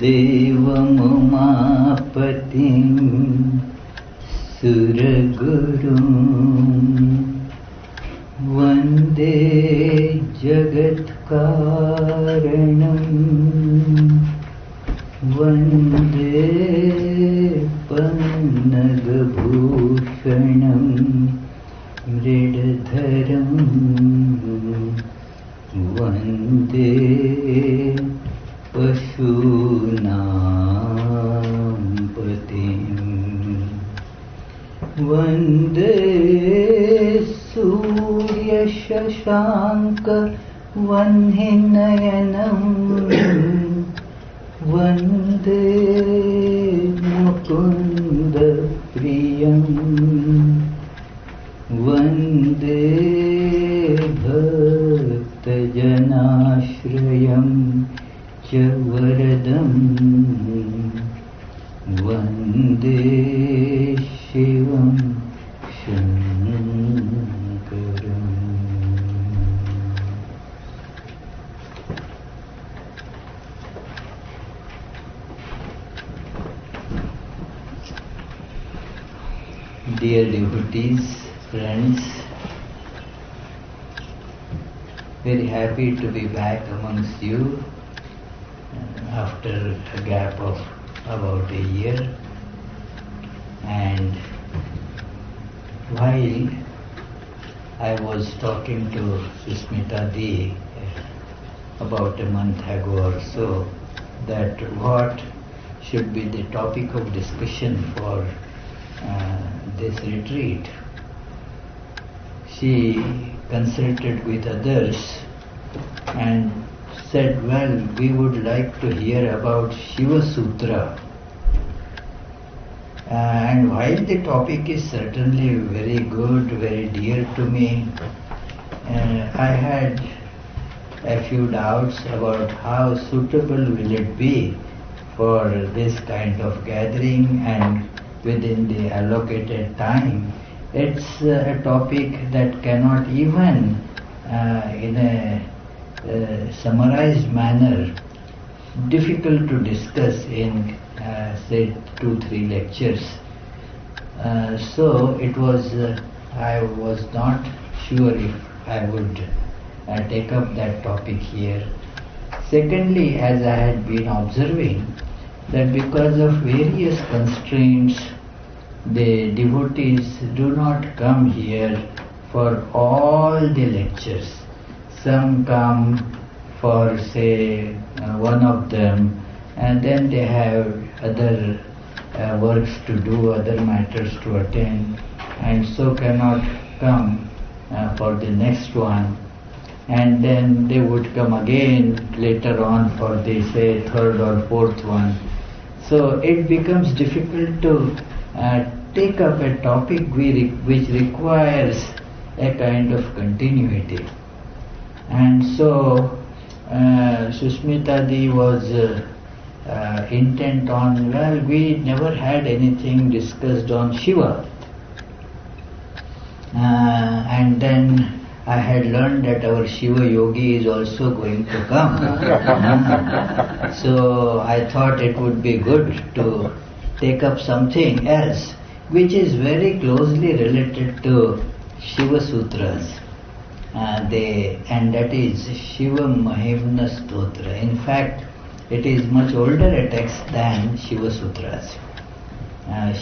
देवमुमापतिं सुरगुरुं वन्दे जगत्कारणं वन्दे पन्नगभूषणं मृडधरं वन्दे पशूनां पतिं वन्दे सूर्यशशाङ्क वह्निनयनं वन्दे मुकुन्दप्रियं वन्दे भक्तजनाश्रयं च वरदं वन्दे शिवं शङ्करम्. Dear devotees, friends, very happy to be back amongst you after a gap of about a year. And while I was talking to Susmita Di about a month ago or so, that what should be the topic of discussion for this retreat, she consulted with others and said, well, we would like to hear about Shiva Sutra. And while the topic is certainly very good, very dear to me, I had a few doubts about how suitable will it be for this kind of gathering and within the allocated time. It's a topic that cannot even in a summarized manner, difficult to discuss in say 2-3 lectures. So it was, I was not sure if I would take up that topic here. Secondly, as I had been observing, that because of various constraints, the devotees do not come here for all the lectures. Some come for say one of them, and then they have other works to do, other matters to attend, and so cannot come for the next one. And then they would come again later on for the say third or fourth one. So it becomes difficult to take up a topic which requires a kind of continuity. And so Susmita Di was intent on, well, we never had anything discussed on Shiva. And then I had learned that our Shiva Yogi is also going to come. So I thought it would be good to take up something else which is very closely related to Shiva Sutras. And that is Shivamahimna Stotra. In fact, it is much older a text than Shiva Sutras.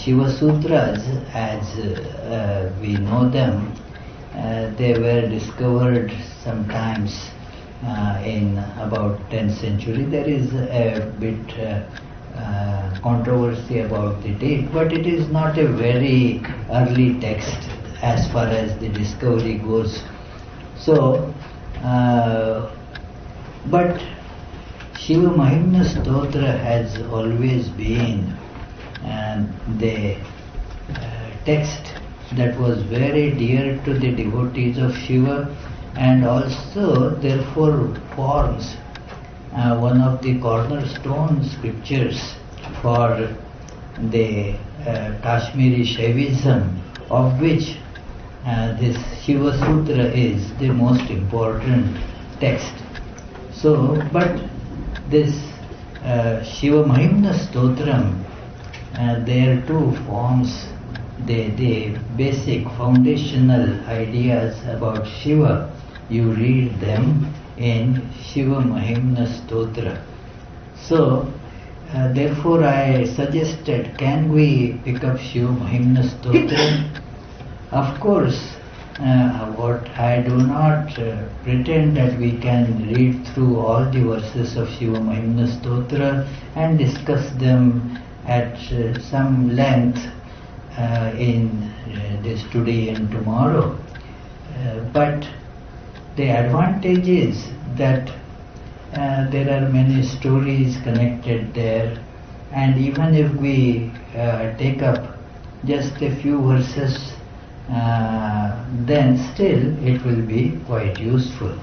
Shiva Sutras, as we know them, they were discovered sometimes in about 10th century. There is a bit controversy about the date, but it is not a very early text as far as the discovery goes. So, but Shivamahimna Stotra has always been the text that was very dear to the devotees of Shiva, and also therefore forms one of the cornerstone scriptures for the Kashmiri Shaivism, of which this Shiva Sutra is the most important text. So, but this Shivamahimna Stotram, there too forms the basic foundational ideas about Shiva. You read them in Shivamahimna Stotra. So, therefore I suggested, can we pick up Shivamahimna Stotra? Of course, what I do not pretend that we can read through all the verses of Shivamahimna Stotra and discuss them at some length in this today and tomorrow. But the advantage is that there are many stories connected there, and even if we take up just a few verses, then still it will be quite useful.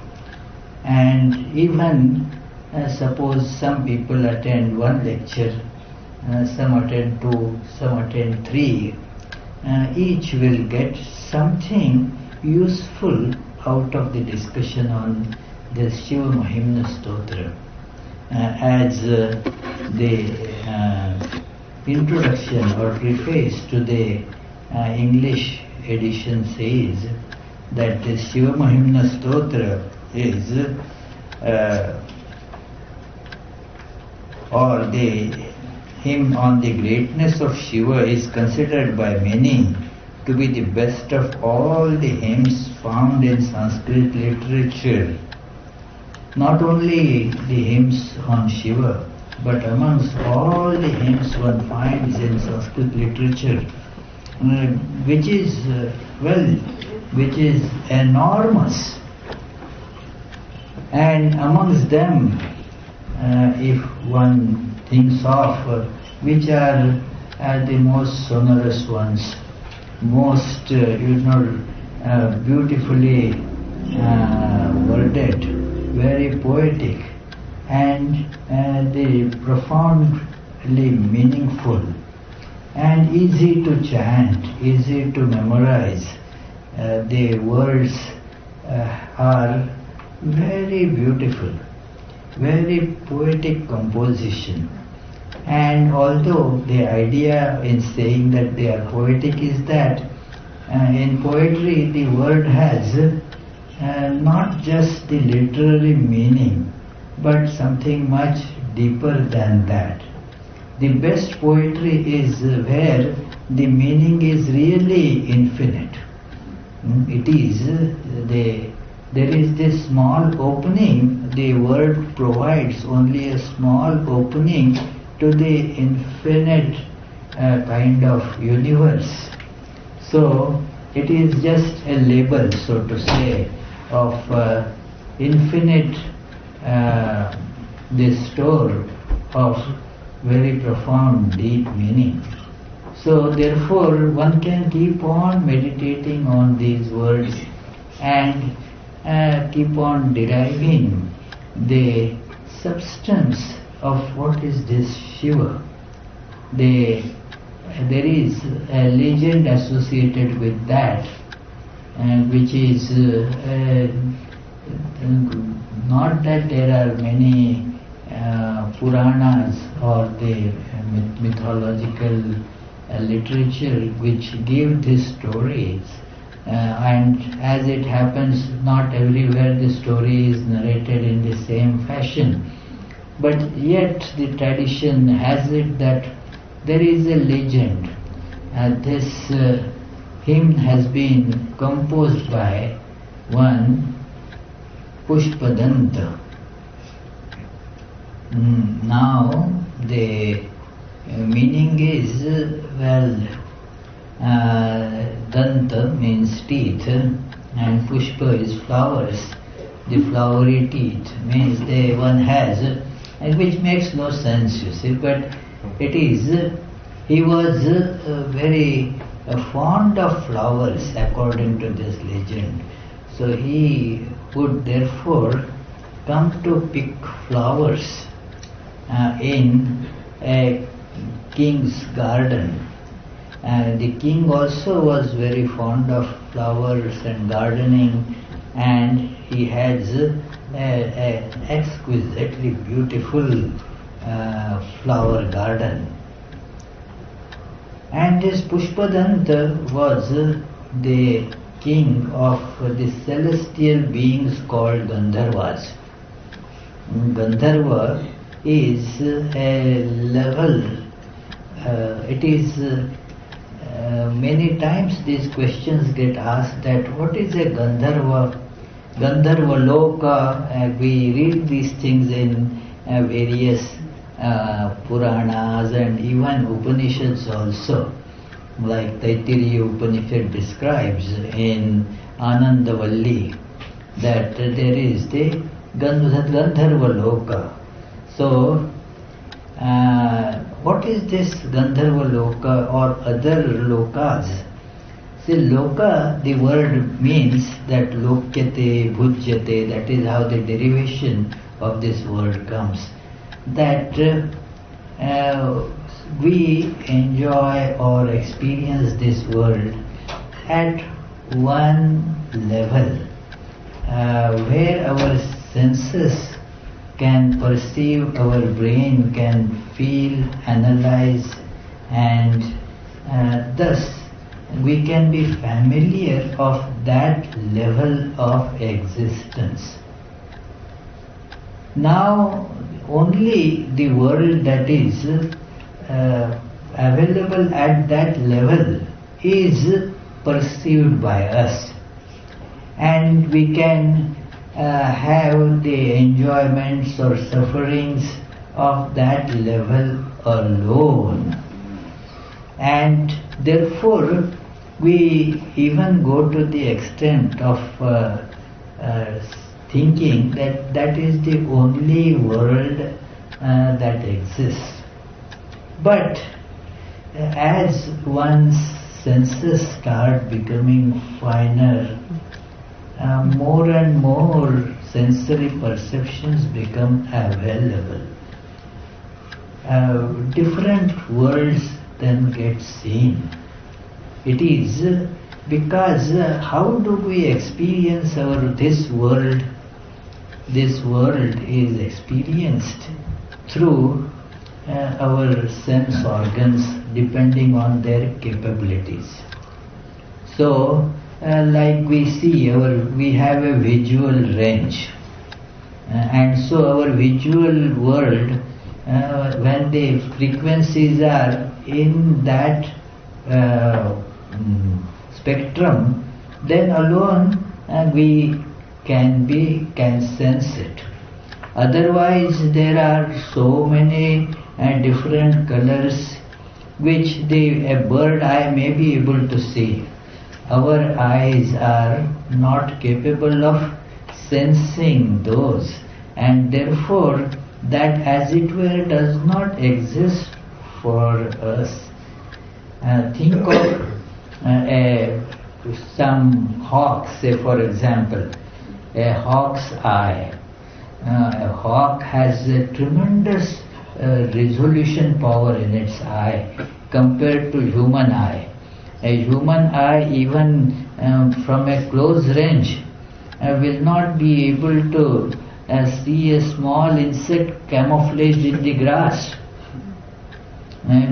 And even suppose some people attend one lecture, some attend two, some attend three, each will get something useful out of the discussion on the Shivamahimna Stotra. As the introduction or preface to the English edition says, that the Shivamahimna Stotra is, or the hymn on the greatness of Shiva is considered by many to be the best of all the hymns found in Sanskrit literature. Not only the hymns on Shiva, but amongst all the hymns one finds in Sanskrit literature, which is enormous. And amongst them, if one thinks of which are the most sonorous ones, most beautifully worded, very poetic, and the profoundly meaningful, and easy to chant, easy to memorize. The words are very beautiful, very poetic composition. And although the idea in saying that they are poetic is that in poetry the word has not just the literary meaning, but something much deeper than that. The best poetry is where the meaning is really infinite. It is there is this small opening, the word provides only a small opening to the infinite kind of universe. So it is just a label, so to say, of infinite this store of very profound, deep meaning. So therefore one can keep on meditating on these words and keep on deriving the substance of what is this Shiva. There is a legend associated with that, which is not that there are many Puranas or the mythological literature which give these stories, and as it happens, not everywhere the story is narrated in the same fashion. But yet the tradition has it that there is a legend. This hymn has been composed by one Pushpadanta. Now the meaning is, Danta means teeth and Pushpa is flowers. The flowery teeth means one has, and which makes no sense, you see, but it is. He was very fond of flowers according to this legend. So he would therefore come to pick flowers in a king's garden. The king also was very fond of flowers and gardening, and he has an exquisitely beautiful flower garden. And this Pushpadanta was the king of the celestial beings called Gandharvas. Gandharva is a level, it is many times these questions get asked that what is a Gandharva? Gandharva Loka, we read these things in various Puranas and even Upanishads also, like Taittiriya Upanishad describes in Anandavalli that there is the Gandharva Loka. So, what is this Gandharva Loka or other lokas? See, Loka, the word means that Lokyate, Bhujyate, that is how the derivation of this word comes. That we enjoy or experience this world at one level where our senses can perceive, our brain can feel, analyze, and thus we can be familiar of that level of existence. Now, only the world that is available at that level is perceived by us, and we can have the enjoyments or sufferings of that level alone. And therefore, we even go to the extent of thinking that that is the only world that exists. But as one's senses start becoming finer, more and more sensory perceptions become available. Different worlds then get seen. It is because how do we experience this world? This world is experienced through our sense organs depending on their capabilities. So, like we see, we have a visual range, and so our visual world, when the frequencies are in that spectrum, then alone we can sense it. Otherwise, there are so many different colors which a bird eye may be able to see. Our eyes are not capable of sensing those, and therefore that, as it were, does not exist for us. Think of some hawk, say for example, a hawk's eye. A hawk has a tremendous resolution power in its eye compared to human eye. A human eye, even from a close range, will not be able to see a small insect camouflaged in the grass.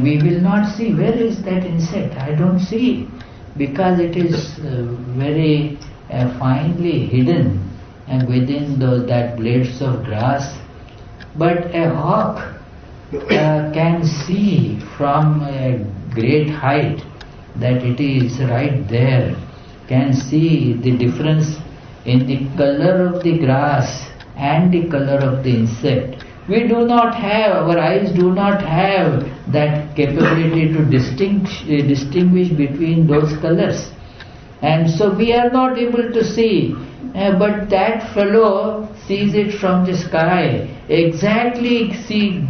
We will not see where is that insect. I don't see, because it is very finely hidden within that blades of grass. But a hawk can see from a great height that it is right there, can see the difference in the color of the grass and the color of the insect. We do not have, our eyes do not have that capability to distinguish between those colors. And so we are not able to see, but that fellow sees it from the sky, exactly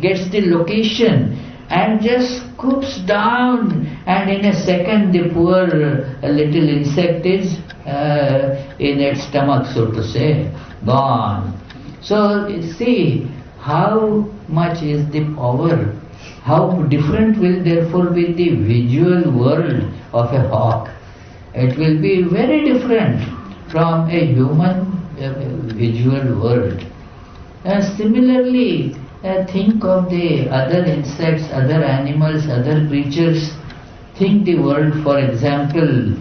gets the location and just scoops down, and in a second the poor little insect is in its stomach, so to say, gone. So see how much is the power, how different will therefore be the visual world of a hawk. It will be very different from a human visual world. Similarly, think of the other insects, other animals, other creatures. Think the world, for example,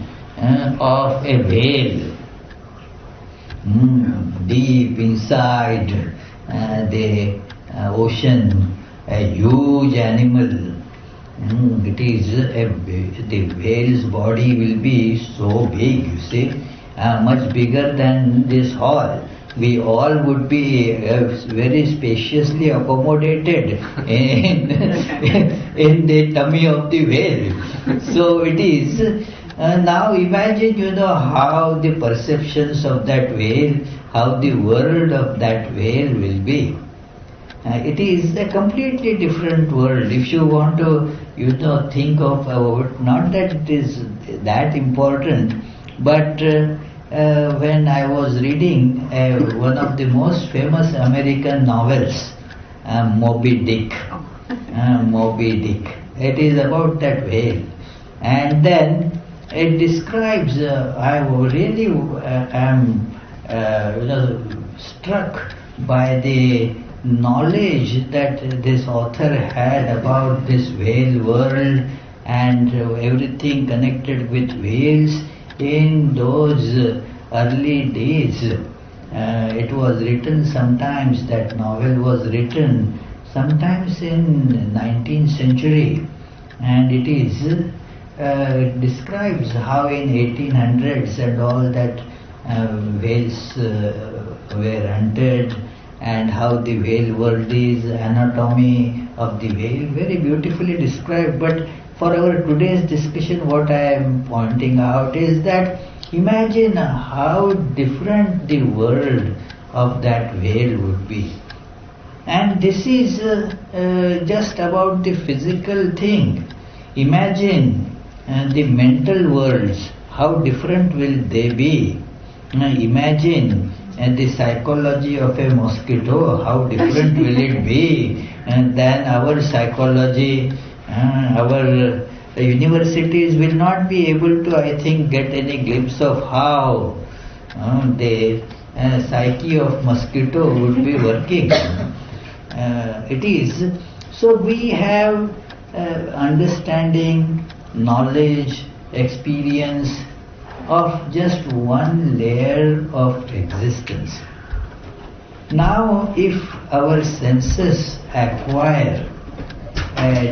of a whale. Deep inside the ocean, a huge animal. It is the whale's body will be so big, you see, much bigger than this hall. We all would be very spaciously accommodated in the tummy of the whale. So it is. Now imagine, how the perceptions of that whale, how the world of that whale will be. It is a completely different world. If you want to, think of not that it is that important, but when I was reading one of the most famous American novels, Moby Dick. Moby Dick. It is about that whale. And then it describes, I really am struck by the knowledge that this author had about this whale world and everything connected with whales in those early days. It was written sometimes, that novel was written sometimes in 19th century, and it describes how in 1800s and all that whales were hunted, and how the whale world is, anatomy of the whale, very beautifully described. But for our today's discussion, what I am pointing out is that imagine how different the world of that whale would be. And this is just about the physical thing. Imagine the mental worlds, how different will they be? Imagine the psychology of a mosquito, how different will it be than our psychology. Our universities will not be able to, I think, get any glimpse of how the psyche of mosquito would be working. It is. So we have understanding, knowledge, experience of just one layer of existence. Now, if our senses acquire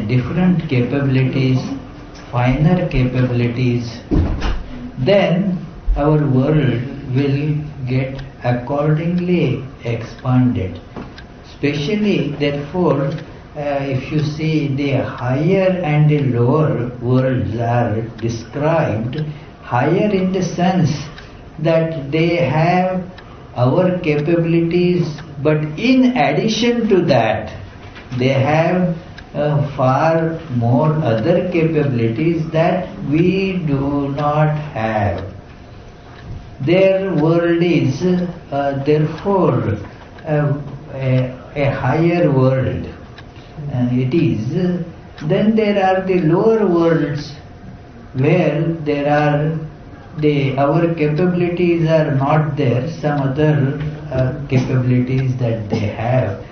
different capabilities, finer capabilities, then our world will get accordingly expanded. Especially, therefore, if you see, the higher and the lower worlds are described. Higher in the sense that they have our capabilities, but in addition to that, they have far more other capabilities that we do not have. Their world is therefore a higher world. It is. Then there are the lower worlds, where there are our capabilities are not there, some other capabilities that they have.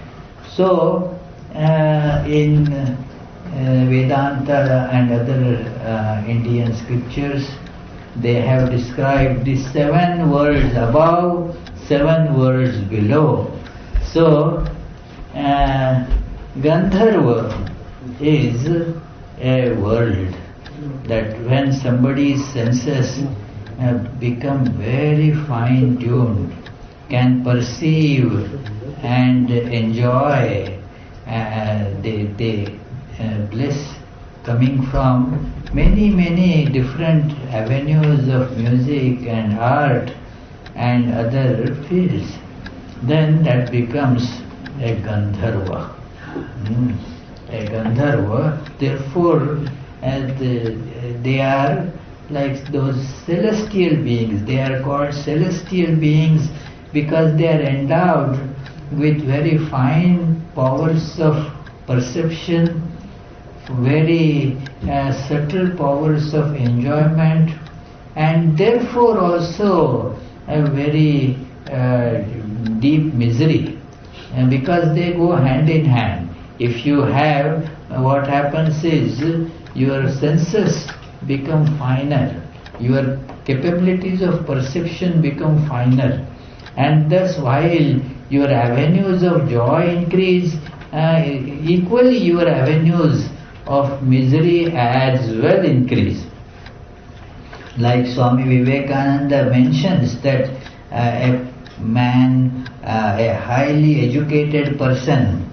So in Vedanta and other Indian scriptures, they have described the 7 worlds above, 7 worlds below. So Gandharva is a world that when somebody's senses become very fine-tuned, can perceive and enjoy the bliss coming from many different avenues of music and art and other fields, then that becomes a Gandharva. A Gandharva, therefore, they are like those celestial beings. They are called celestial beings because they are endowed with very fine powers of perception, very subtle powers of enjoyment, and therefore also a very deep misery. because they go hand in hand. If you have, what happens is your senses become finer, your capabilities of perception become finer, and thus while your avenues of joy increase, equally your avenues of misery as well increase. Like Swami Vivekananda mentions that a man, a highly educated person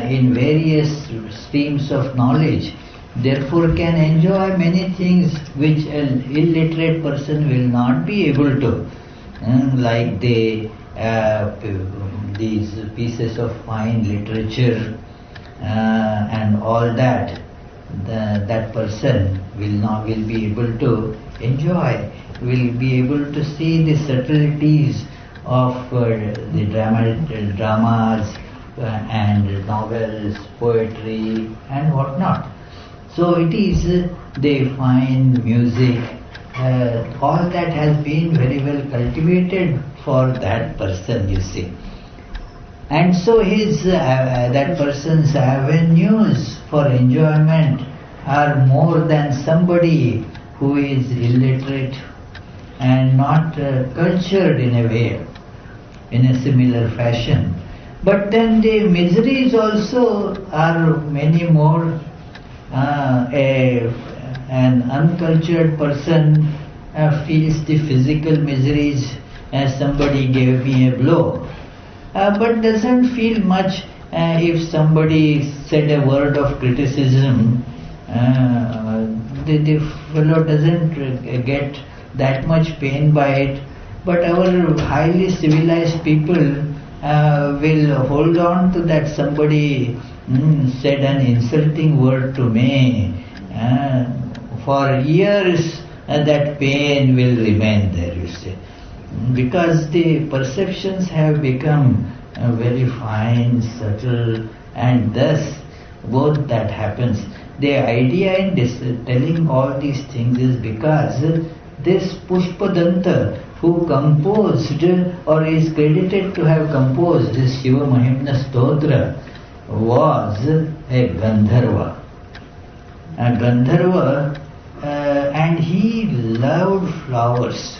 in various streams of knowledge, therefore can enjoy many things which an illiterate person will not be able to, like these pieces of fine literature and all that. That person will be able to enjoy, will be able to see the subtleties of the dramas and novels, poetry and whatnot. So it is they find music, all that has been very well cultivated for that person, you see. And so his that person's avenues for enjoyment are more than somebody who is illiterate and not cultured in a way, in a similar fashion. But then the miseries also are many more. An uncultured person feels the physical miseries as somebody gave me a blow, but doesn't feel much if somebody said a word of criticism. The fellow doesn't get that much pain by it. But our highly civilized people will hold on to that somebody said an insulting word to me. For years that pain will remain there, you see. Because the perceptions have become very fine, subtle, and thus both that happens. The idea in this, telling all these things is because this Pushpadanta who composed or is credited to have composed this Shivamahimna Stotra was a Gandharva. A Gandharva, and he loved flowers.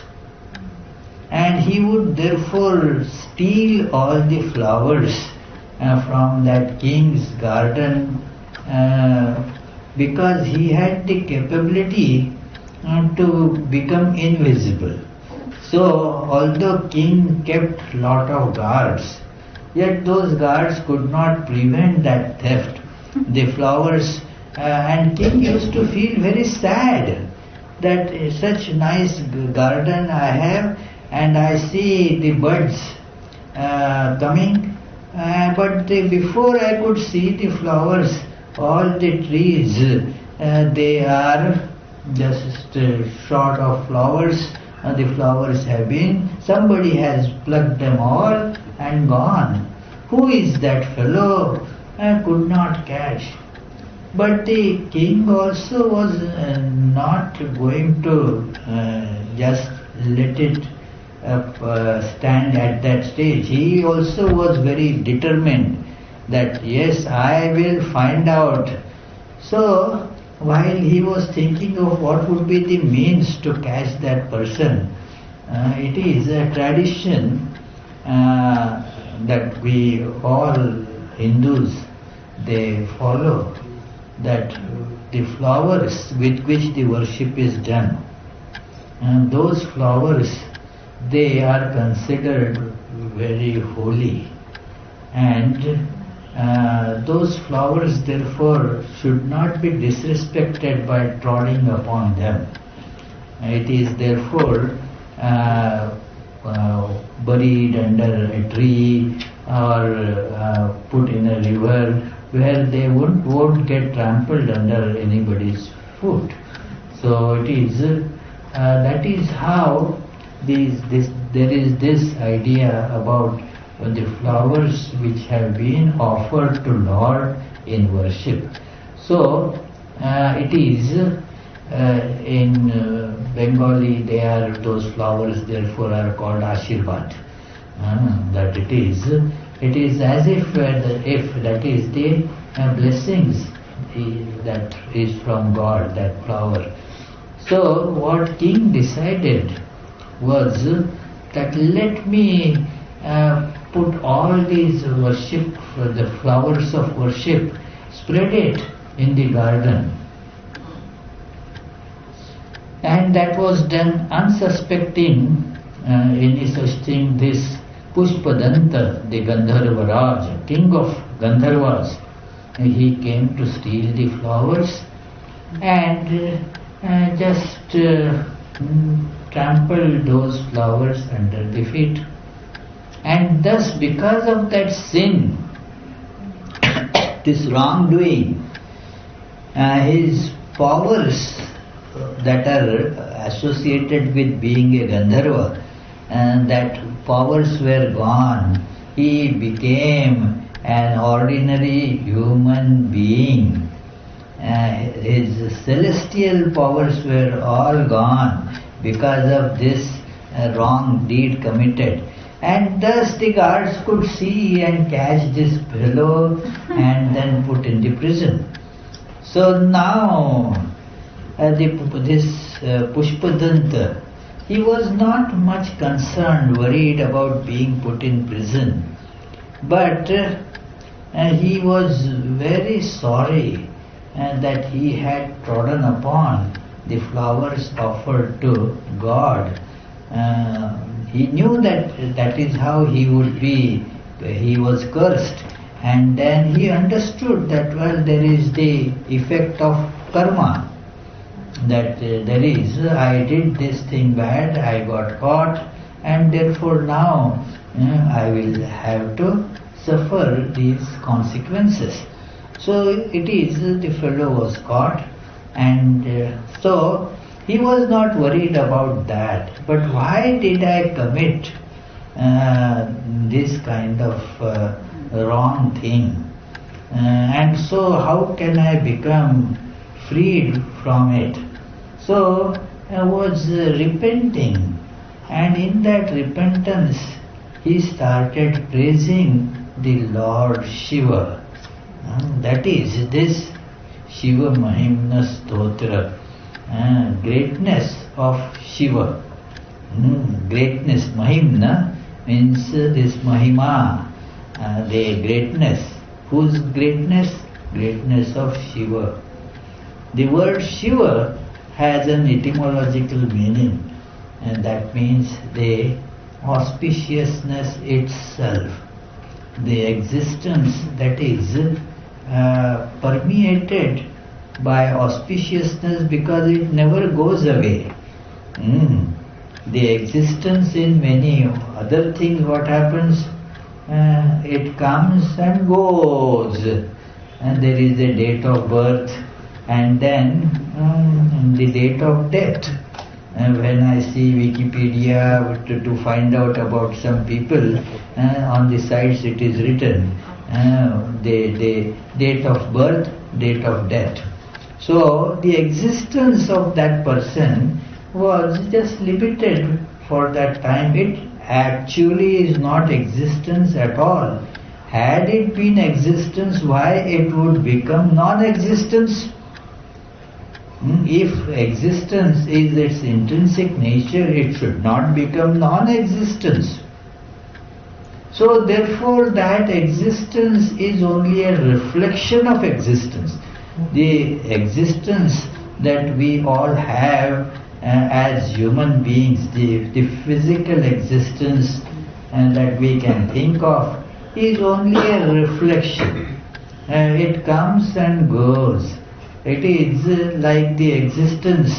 And he would therefore steal all the flowers from that king's garden because he had the capability to become invisible. So, although king kept lot of guards, yet those guards could not prevent that theft. The flowers, and king used to feel very sad that such nice garden I have, and I see the buds coming, but before I could see the flowers, all the trees, they are just short of flowers. The flowers have been, somebody has plucked them all and gone. Who is that fellow? I could not catch. But the king also was not going to just let it stand at that stage. He also was very determined that yes, I will find out. So, while he was thinking of what would be the means to catch that person, it is a tradition that we all Hindus, they follow, that the flowers with which the worship is done, and those flowers, they are considered very holy, and those flowers therefore should not be disrespected by treading upon them. It is therefore buried under a tree or put in a river where they won't get trampled under anybody's foot. So it is that is how there is this idea about the flowers which have been offered to Lord in worship. So it is in Bengali, they are those flowers therefore are called Ashirvad. That it is It is as if that is the blessings that is from God, that flower. So what king decided was that let me put all these worship, the flowers of worship, spread it in the garden. And that was done unsuspecting any such thing. This Pushpadanta, the Gandharva Raj, king of Gandharvas, he came to steal the flowers and just trampled those flowers under the feet. And thus, because of that sin, this wrongdoing, his powers that are associated with being a Gandharva, and that powers were gone. He became an ordinary human being. His celestial powers were all gone because of this wrong deed committed. And thus the guards could see and catch this fellow and then put in the prison. So now this Pushpadanta, he was not much concerned, worried about being put in prison. But he was very sorry that he had trodden upon the flowers offered to God. He knew that is how he would be, he was cursed. And then he understood that, well, there is the effect of karma. That there is, I did this thing bad, I got caught, and therefore now I will have to suffer these consequences. So it is, the fellow was caught, and so he was not worried about that. But why did I commit this kind of wrong thing? And so how can I become freed from it? So I was repenting, and in that repentance he started praising the Lord Shiva. That is this Shivamahimna Stotram, greatness of Shiva. Greatness, Mahimna means this Mahima, the greatness. Whose greatness? Greatness of Shiva. The word Shiva has an etymological meaning, and that means the auspiciousness itself, the existence that is permeated by auspiciousness because it never goes away. The existence in many other things, what happens? It comes and goes, and there is a date of birth, and then the date of death. When I see Wikipedia to find out about some people, on the sides it is written the date of birth, date of death. So the existence of that person was just limited for that time. It actually is not existence at all. Had it been existence, why it would become non-existence? If existence is its intrinsic nature, it should not become non-existence. So therefore that existence is only a reflection of existence. The existence that we all have as human beings, the physical existence that we can think of, is only a reflection. It comes and goes. It is like the existence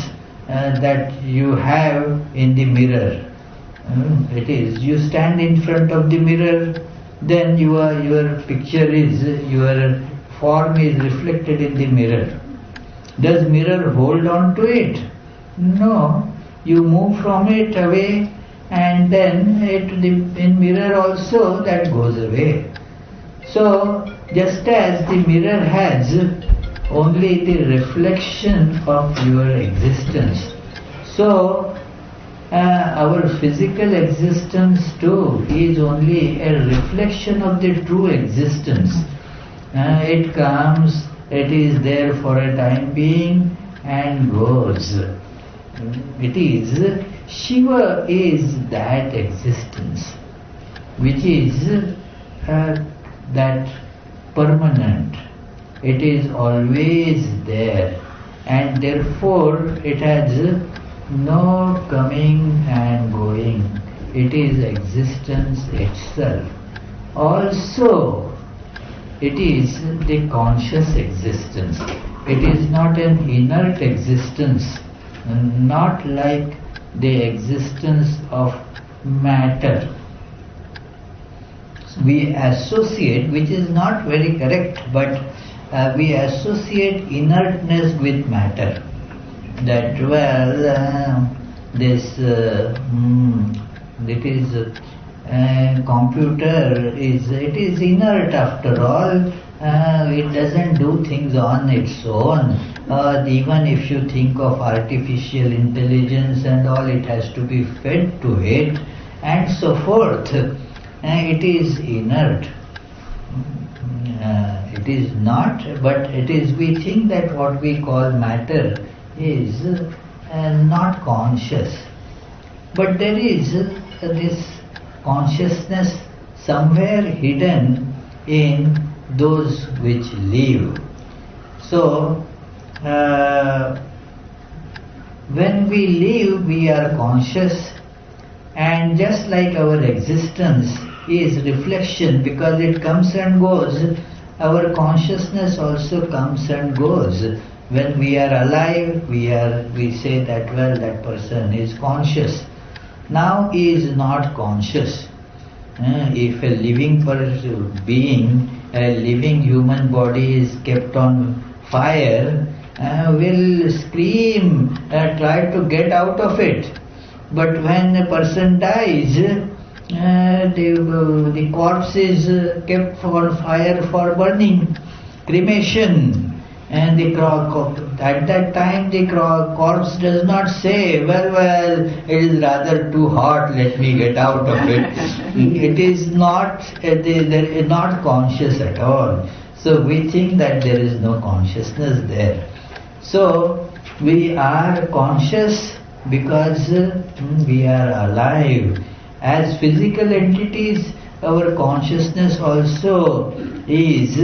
that you have in the mirror. It is, you stand in front of the mirror, then your picture is, your form is reflected in the mirror. Does mirror hold on to it? No. You move from it away, and then in mirror also that goes away. So just as the mirror has only the reflection of your existence, so our physical existence too is only a reflection of the true existence. It comes, it is there for a time being and goes. It is, Shiva is that existence which is that permanent. It is always there, and therefore it has no coming and going. It is existence itself. Also, it is the conscious existence. It is not an inert existence, not like the existence of matter. We associate, which is not very correct, but we associate inertness with matter. That computer is, it is inert after all. It doesn't do things on its own. Even if you think of artificial intelligence and all, it has to be fed to it and so forth. It is inert. It is not, but it is, we think that what we call matter is not conscious. But there is this consciousness somewhere hidden in those which live. So, when we live, we are conscious, and just like our existence is reflection, because it comes and goes, our consciousness also comes and goes. When we are alive, we say that, well, that person is conscious. Now he is not conscious. If a living being, a living human body is kept on fire, will scream, try to get out of it. But when a person dies, the corpse is kept on fire for burning, cremation. And at that time the corpse does not say, well, it is rather too hot, let me get out of it. It is not, not conscious at all. So we think that there is no consciousness there. So we are conscious because we are alive. As physical entities, our consciousness also is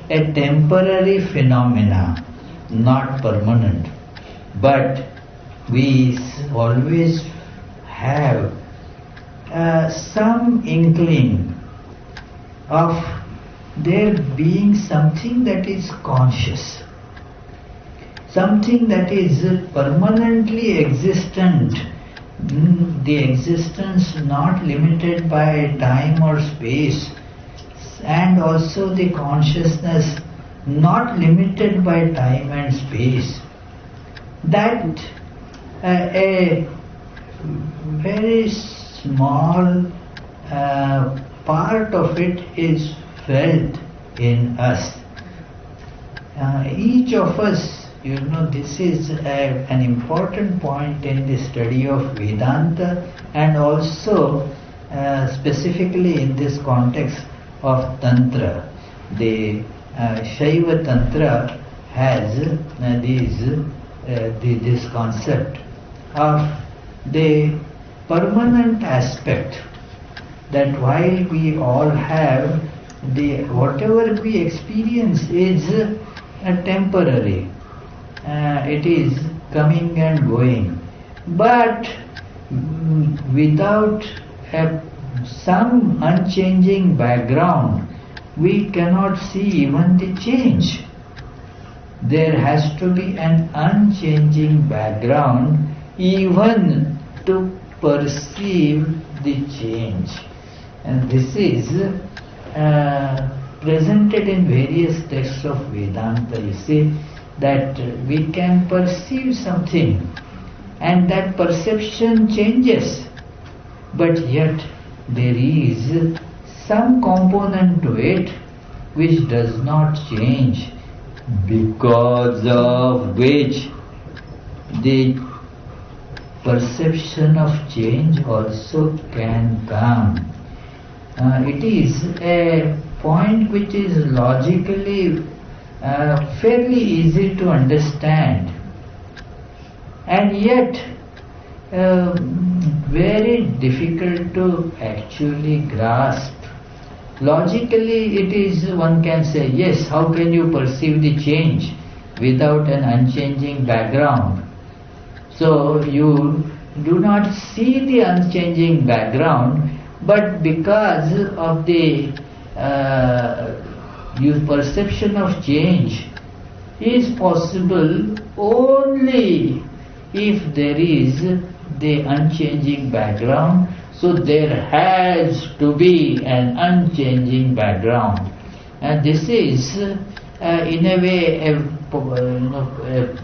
a temporary phenomena, not permanent. But we always have some inkling of there being something that is conscious, something that is permanently existent. The existence not limited by time or space, and also the consciousness not limited by time and space. That a very small part of it is felt in us. Each of us, this is an important point in the study of Vedanta, and also specifically in this context of Tantra. The Shaiva Tantra has this concept of the permanent aspect, that while we all have whatever we experience is temporary. It is coming and going, but without some unchanging background, we cannot see even the change. There has to be an unchanging background even to perceive the change. And this is presented in various texts of Vedanta. You see, that we can perceive something and that perception changes, but yet there is some component to it which does not change, because of which the perception of change also can come. It is a point which is logically fairly easy to understand, and yet very difficult to actually grasp. Logically it is, one can say, yes, how can you perceive the change without an unchanging background? So you do not see the unchanging background, but because of the your perception of change is possible only if there is the unchanging background. So there has to be an unchanging background, and this is in a way a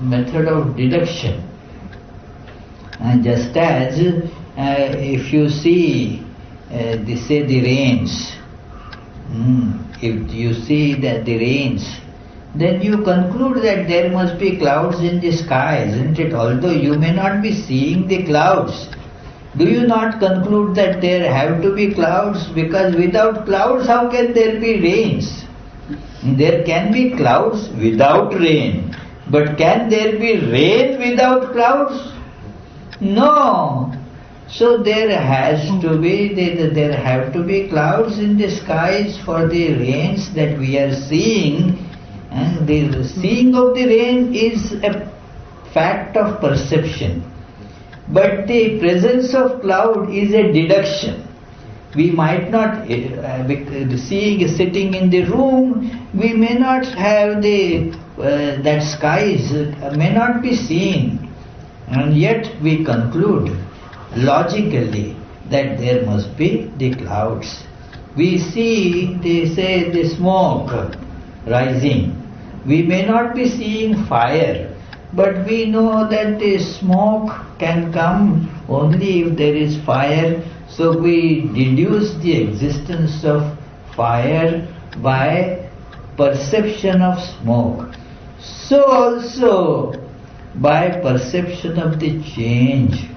method of deduction. And just as if you see they say the rains, if you see that the rains, then you conclude that there must be clouds in the sky, isn't it? Although you may not be seeing the clouds, do you not conclude that there have to be clouds? Because without clouds, how can there be rains? There can be clouds without rain, but can there be rain without clouds? No. So there has to be, there have to be clouds in the skies for the rains that we are seeing. And the seeing of the rain is a fact of perception. But the presence of cloud is a deduction. We might not, seeing, sitting in the room, we may not have the, that skies may not be seen. And yet we conclude logically that there must be the clouds. We see, they say, the smoke rising. We may not be seeing fire, but we know that the smoke can come only if there is fire. So we deduce the existence of fire by perception of smoke. So also by perception of the change,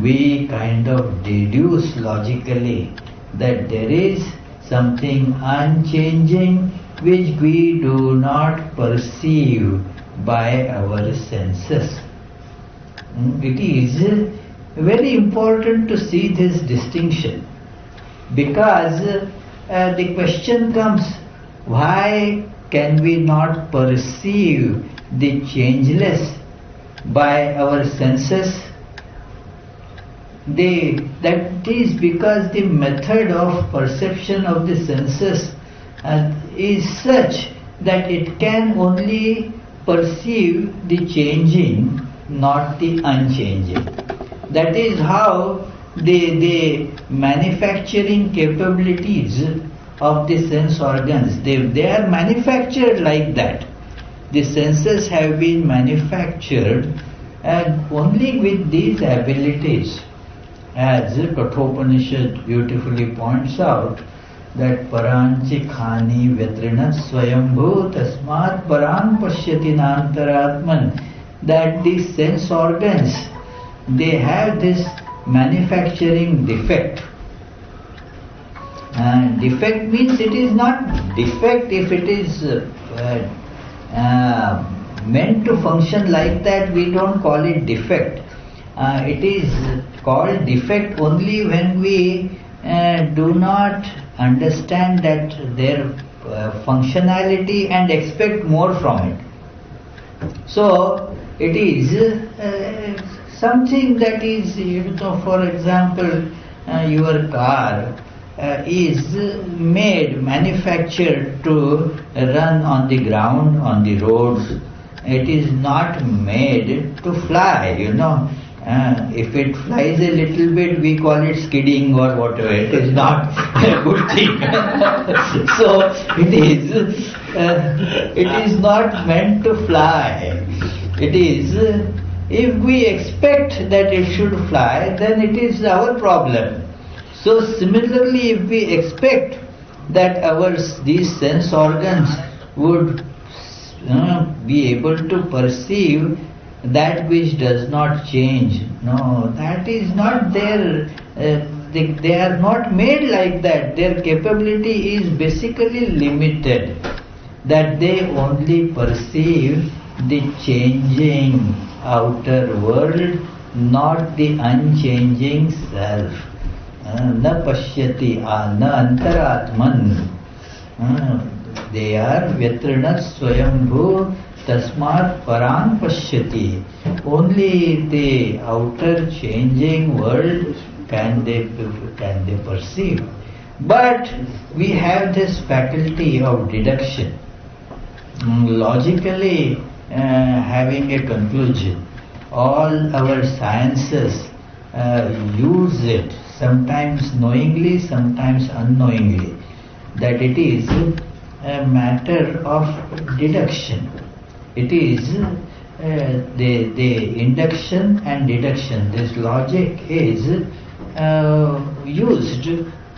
we kind of deduce logically that there is something unchanging which we do not perceive by our senses. It is very important to see this distinction, because the question comes, why can we not perceive the changeless by our senses? That is because the method of perception of the senses is such that it can only perceive the changing, not the unchanging. That is how the manufacturing capabilities of the sense organs, they are manufactured like that. The senses have been manufactured and only with these abilities. As Kathopanishad beautifully points out, that paranchi khani vyatrinat swayambhu tasmat paran pashyati nantaratman, that these sense organs, they have this manufacturing defect. Defect means it is not defect if it is meant to function like that, we don't call it defect. It is called defect only when we do not understand that their functionality and expect more from it. So it is something that is, for example, your car is manufactured to run on the ground, on the roads. It is not made to fly, if it flies a little bit, we call it skidding or whatever. It is not a good thing. So it is not meant to fly. It is, if we expect that it should fly, then it is our problem. So similarly, if we expect that these sense organs would be able to perceive that which does not change. No, that is not there. They are not made like that. Their capability is basically limited, that they only perceive the changing outer world, not the unchanging self. Na pashyati na antaratman. They are vyatrana swayambhu tasmat parang pashyati. Only the outer changing world can they perceive. But we have this faculty of deduction, logically having a conclusion. All our sciences use it, sometimes knowingly, sometimes unknowingly, that it is a matter of deduction. It is the induction and deduction. This logic is used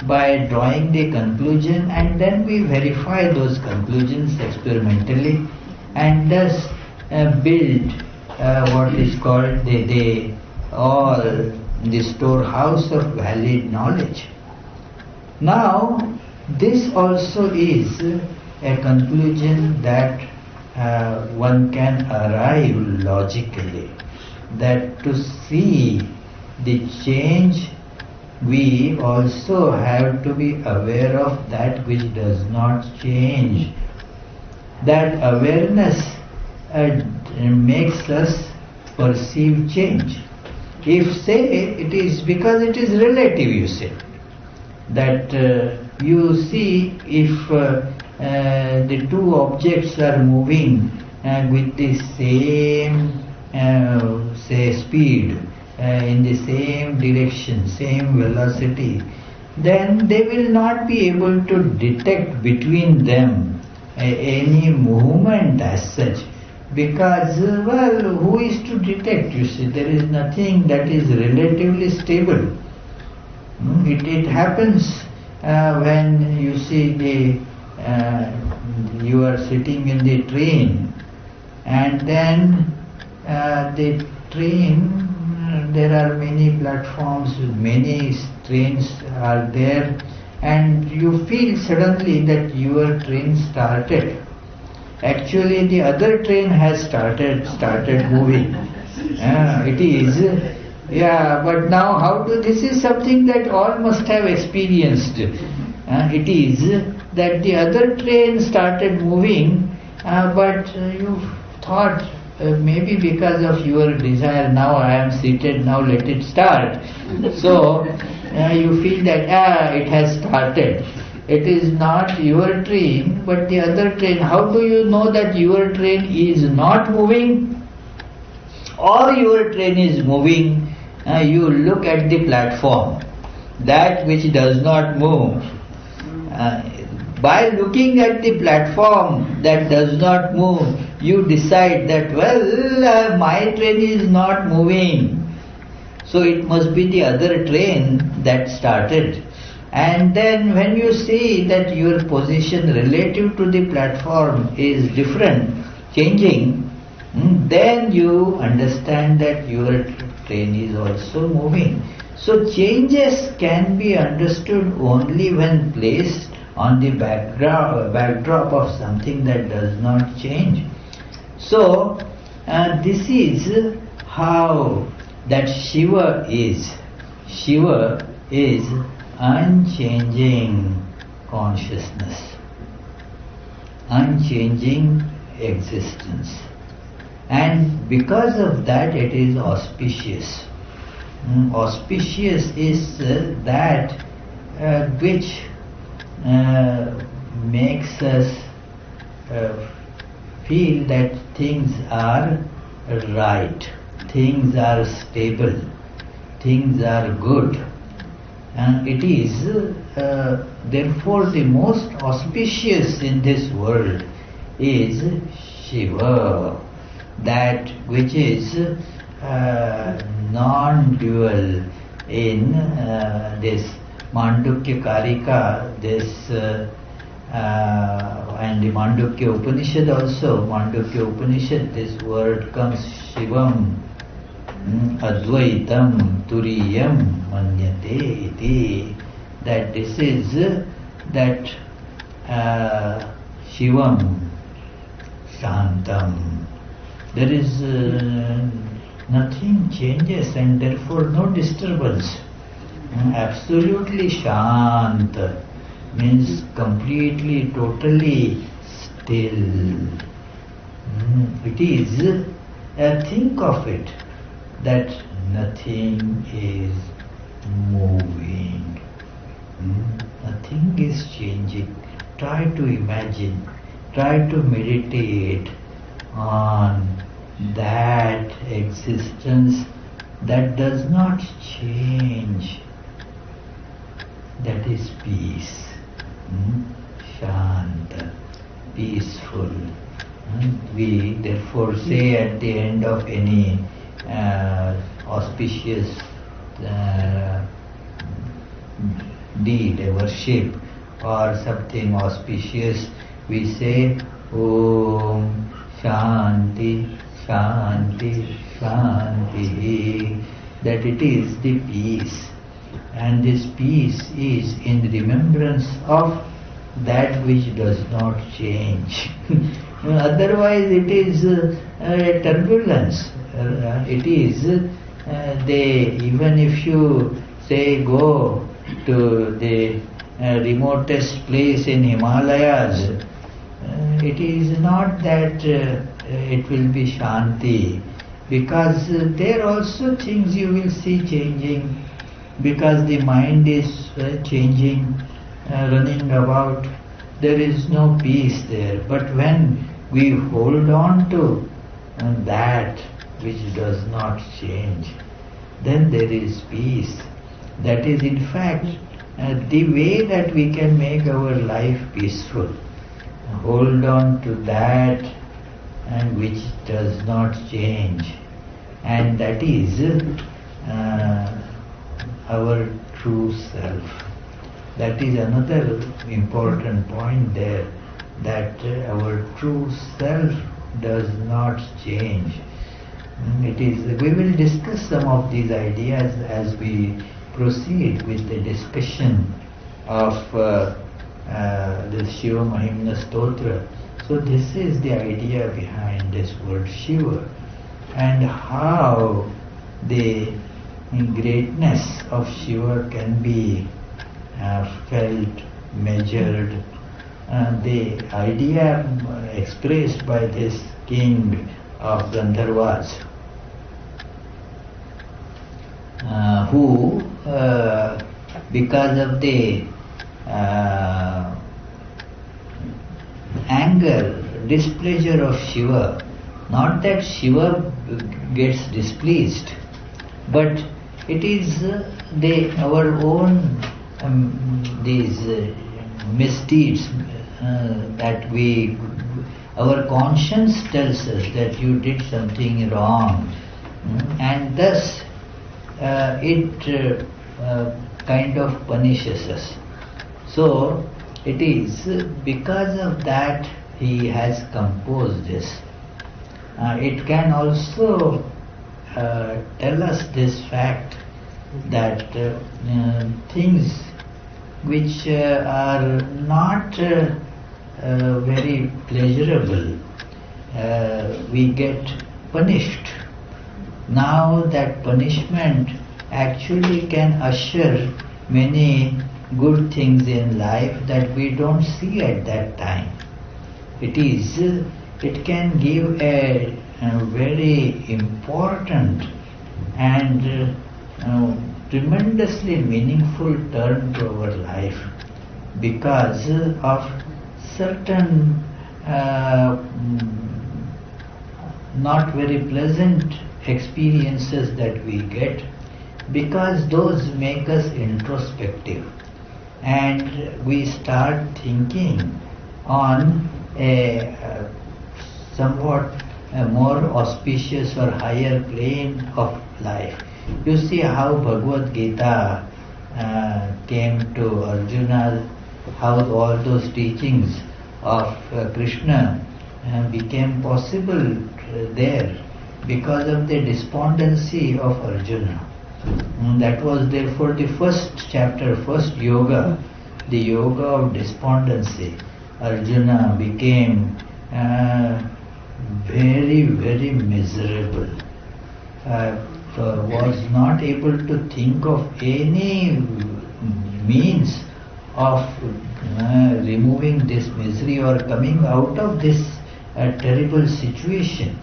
by drawing the conclusion, and then we verify those conclusions experimentally, and thus build what is called the storehouse of valid knowledge. Now, this also is a conclusion that one can arrive logically, that to see the change, we also have to be aware of that which does not change. That awareness makes us perceive change. If, say, it is because it is relative, you say, that you see if the two objects are moving with the same say speed, in the same direction, same velocity, then they will not be able to detect between them any movement as such, because, well, who is to detect? You see, there is nothing that is relatively stable. It happens when you see you are sitting in the train, and then the train, there are many platforms, many trains are there, and you feel suddenly that your train started. Actually, the other train has started moving. It is, but now how do, this is something that all must have experienced. It is that the other train started moving, but you thought, maybe because of your desire, now I am seated, now let it start. So you feel that it has started. It is not your train, but the other train. How do you know that your train is not moving or your train is moving? You look at the platform, that which does not move. By looking at the platform that does not move, you decide that, well, my train is not moving, so it must be the other train that started. And then when you see that your position relative to the platform is different, changing, then you understand that your train is also moving. So changes can be understood only when placed on the backdrop of something that does not change. So this is how that Shiva is. Shiva is unchanging consciousness, unchanging existence, and because of that it is auspicious. Auspicious is that which makes us feel that things are right, things are stable, things are good. And it is therefore the most auspicious in this world is Shiva, that which is non-dual in this Mandukya Karika, this and the Mandukya Upanishad also, Mandukya Upanishad, this word comes Shivam, Advaitam, Turiyam, Manyate iti, that this is that Shivam, Shantam. There is nothing changes and therefore no disturbance. Absolutely Shant means completely, totally still. It is, think of it, that nothing is moving. Nothing is changing. Try to imagine, try to meditate on that existence that does not change. That is peace. Shanta, peaceful. We therefore say at the end of any auspicious deed, a worship or something auspicious, we say Om Shanti, Shanti, Shanti, that it is the peace. And this peace is in remembrance of that which does not change. Otherwise it is a turbulence. It is, even if you say go to the remotest place in Himalayas, it is not that it will be Shanti, because there also things you will see changing, because the mind is changing, running about. There is no peace there. But when we hold on to that which does not change, then there is peace. That is in fact the way that we can make our life peaceful. Hold on to that and which does not change, and that is our true self. That is another important point there, that our true self does not change. It is. We will discuss some of these ideas as we proceed with the discussion of the Shivamahimna Stotra. So this is the idea behind this word Shiva, and how the greatness of Shiva can be felt, measured. The idea expressed by this king of Gandharvas, who because of the anger, displeasure of Shiva, not that Shiva gets displeased, but it is our own these misdeeds that our conscience tells us that you did something wrong, and thus it kind of punishes us. So it is because of that he has composed this. It can also tell us this fact that things which are not very pleasurable, we get punished. Now that punishment actually can usher many good things in life that we don't see at that time. It can give a very important and tremendously meaningful turn to our life, because of certain not very pleasant experiences that we get, because those make us introspective and we start thinking on a somewhat more auspicious or higher plane of life. You see how Bhagavad Gita came to Arjuna how all those teachings of Krishna became possible there because of the despondency of Arjuna. That was therefore the first chapter, first yoga, the yoga of despondency. Arjuna became very, very miserable. Was not able to think of any means of removing this misery or coming out of this terrible situation.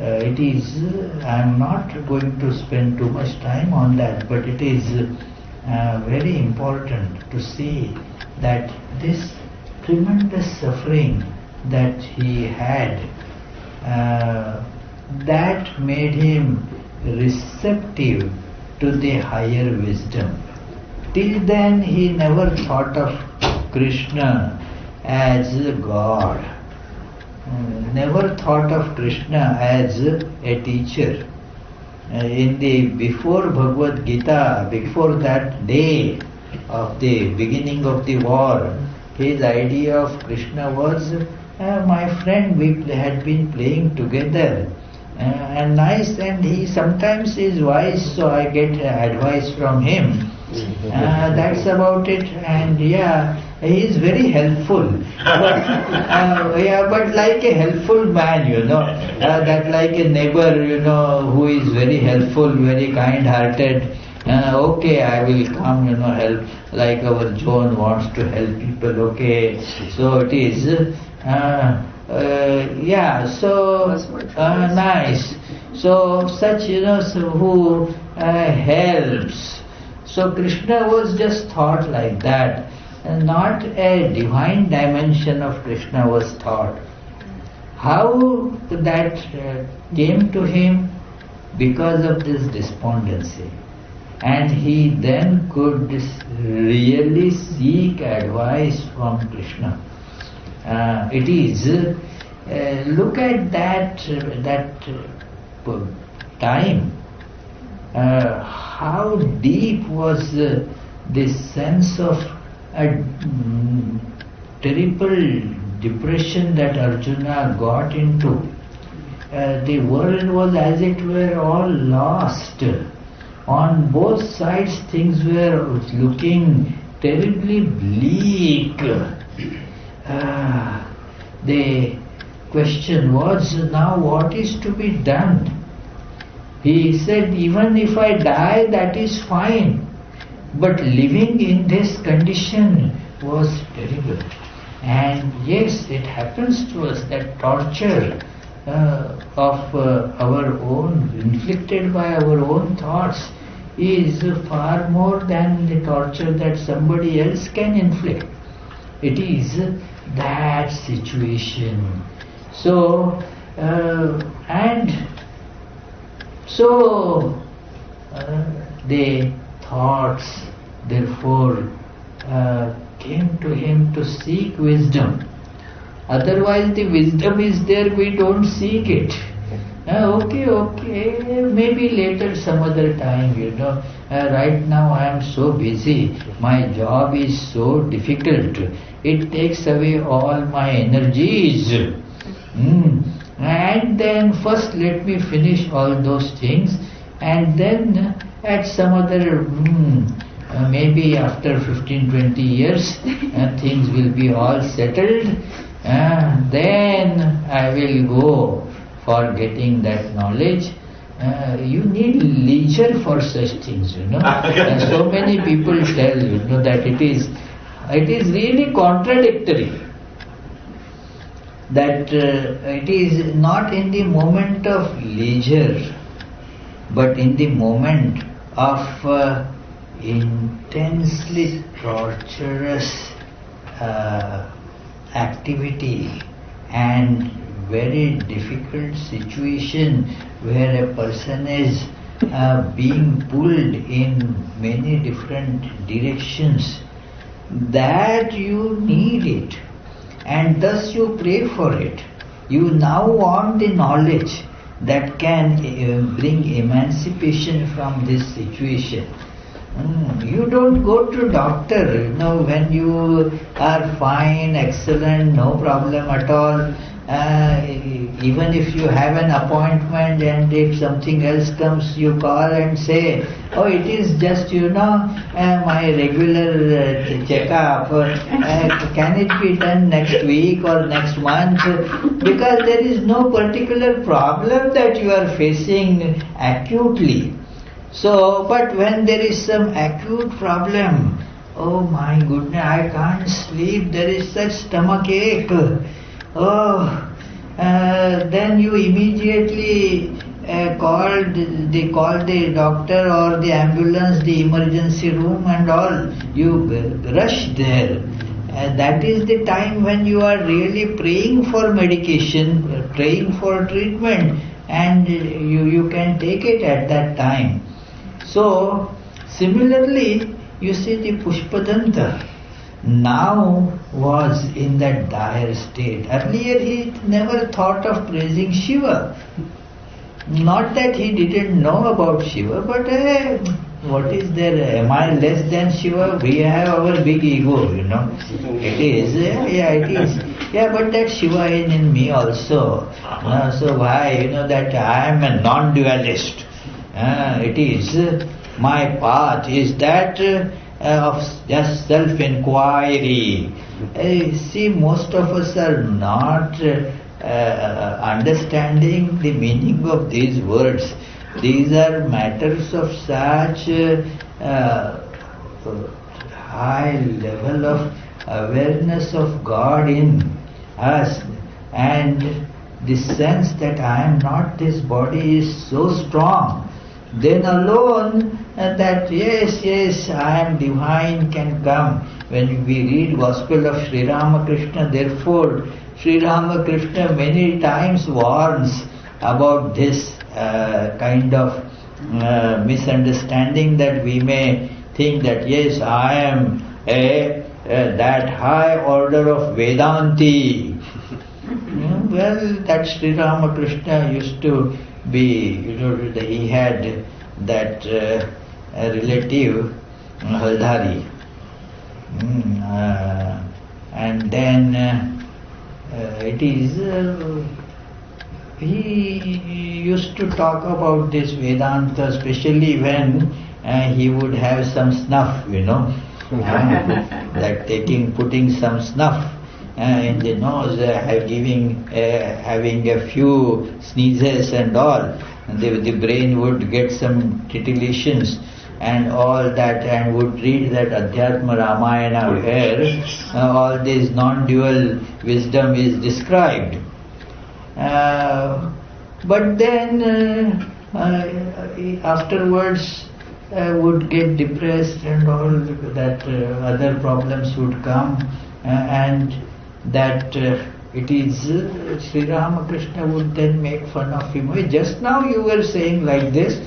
It is, I am not going to spend too much time on that, but it is very important to see that this tremendous suffering that he had, that made him receptive to the higher wisdom. Till then he never thought of Krishna as God, never thought of Krishna as a teacher. Before Bhagavad Gita, before that day of the beginning of the war, his idea of Krishna was, my friend, we had been playing together, and nice, and he sometimes is wise, so I get advice from him. That's about it, and yeah, he is very helpful, but like a helpful man, that like a neighbor, who is very helpful, very kind-hearted. Okay, I will come, help, like our John wants to help people, okay, so it is, nice. So such, who helps. So Krishna was just thought like that, not a divine dimension of Krishna was thought. How that came to him? Because of this despondency. And he then could really seek advice from Krishna. It is, look at that time. How deep was this sense of terrible depression that Arjuna got into. The world was as it were all lost. On both sides things were looking terribly bleak. The question was, now what is to be done? He said, even if I die, that is fine. But living in this condition was terrible. And yes, it happens to us that torture of our own, inflicted by our own thoughts, is far more than the torture that somebody else can inflict. It is that situation. So, the thoughts, therefore, came to him to seek wisdom. Otherwise, the wisdom is there, we don't seek it. Okay, maybe later some other time, right now I am so busy, my job is so difficult, it takes away all my energies. And then first let me finish all those things, and then at some other, maybe after 15-20 years, things will be all settled, then I will go for getting that knowledge. You need leisure for such things, And so many people tell, that it is really contradictory. That it is not in the moment of leisure, but in the moment of intensely torturous activity and very difficult situation where a person is being pulled in many different directions, that you need it. And thus you pray for it. You now want the knowledge that can bring emancipation from this situation. You don't go to doctor, when you are fine, excellent, no problem at all. Even if you have an appointment and if something else comes, you call and say, oh, it is just, my regular checkup. Can it be done next week or next month? Because there is no particular problem that you are facing acutely. So, but when there is some acute problem, oh my goodness, I can't sleep, there is such stomach ache. Then you immediately call the doctor or the ambulance, the emergency room and all. You rush there. That is the time when you are really praying for medication, praying for treatment, and you can take it at that time. So, similarly, you see the Pushpadanta now was in that dire state. Earlier he never thought of praising Shiva. Not that he didn't know about Shiva, but what is there? Am I less than Shiva? We have our big ego, It is, it is. Yeah, but that Shiva is in me also. So why, that I am a non-dualist. It is, my path is that of just self-inquiry. See, most of us are not understanding the meaning of these words. These are matters of such high level of awareness of God in us, and the sense that I am not this body is so strong. Then alone that yes, I am divine can come. When we read Gospel of Sri Ramakrishna, therefore Sri Ramakrishna many times warns about this kind of misunderstanding, that we may think that yes, I am that high order of Vedanti. Well, that Sri Ramakrishna used to be, he had that relative, Haldari. And then it is, he used to talk about this Vedanta, especially when he would have some snuff, that putting some snuff in the nose, having a few sneezes and all, and the brain would get some titillations and all that, and would read that Adhyatma Ramayana where all this non-dual wisdom is described. But then afterwards would get depressed and all that, other problems would come, and that it is Sri Ramakrishna would then make fun of him. Just now you were saying like this,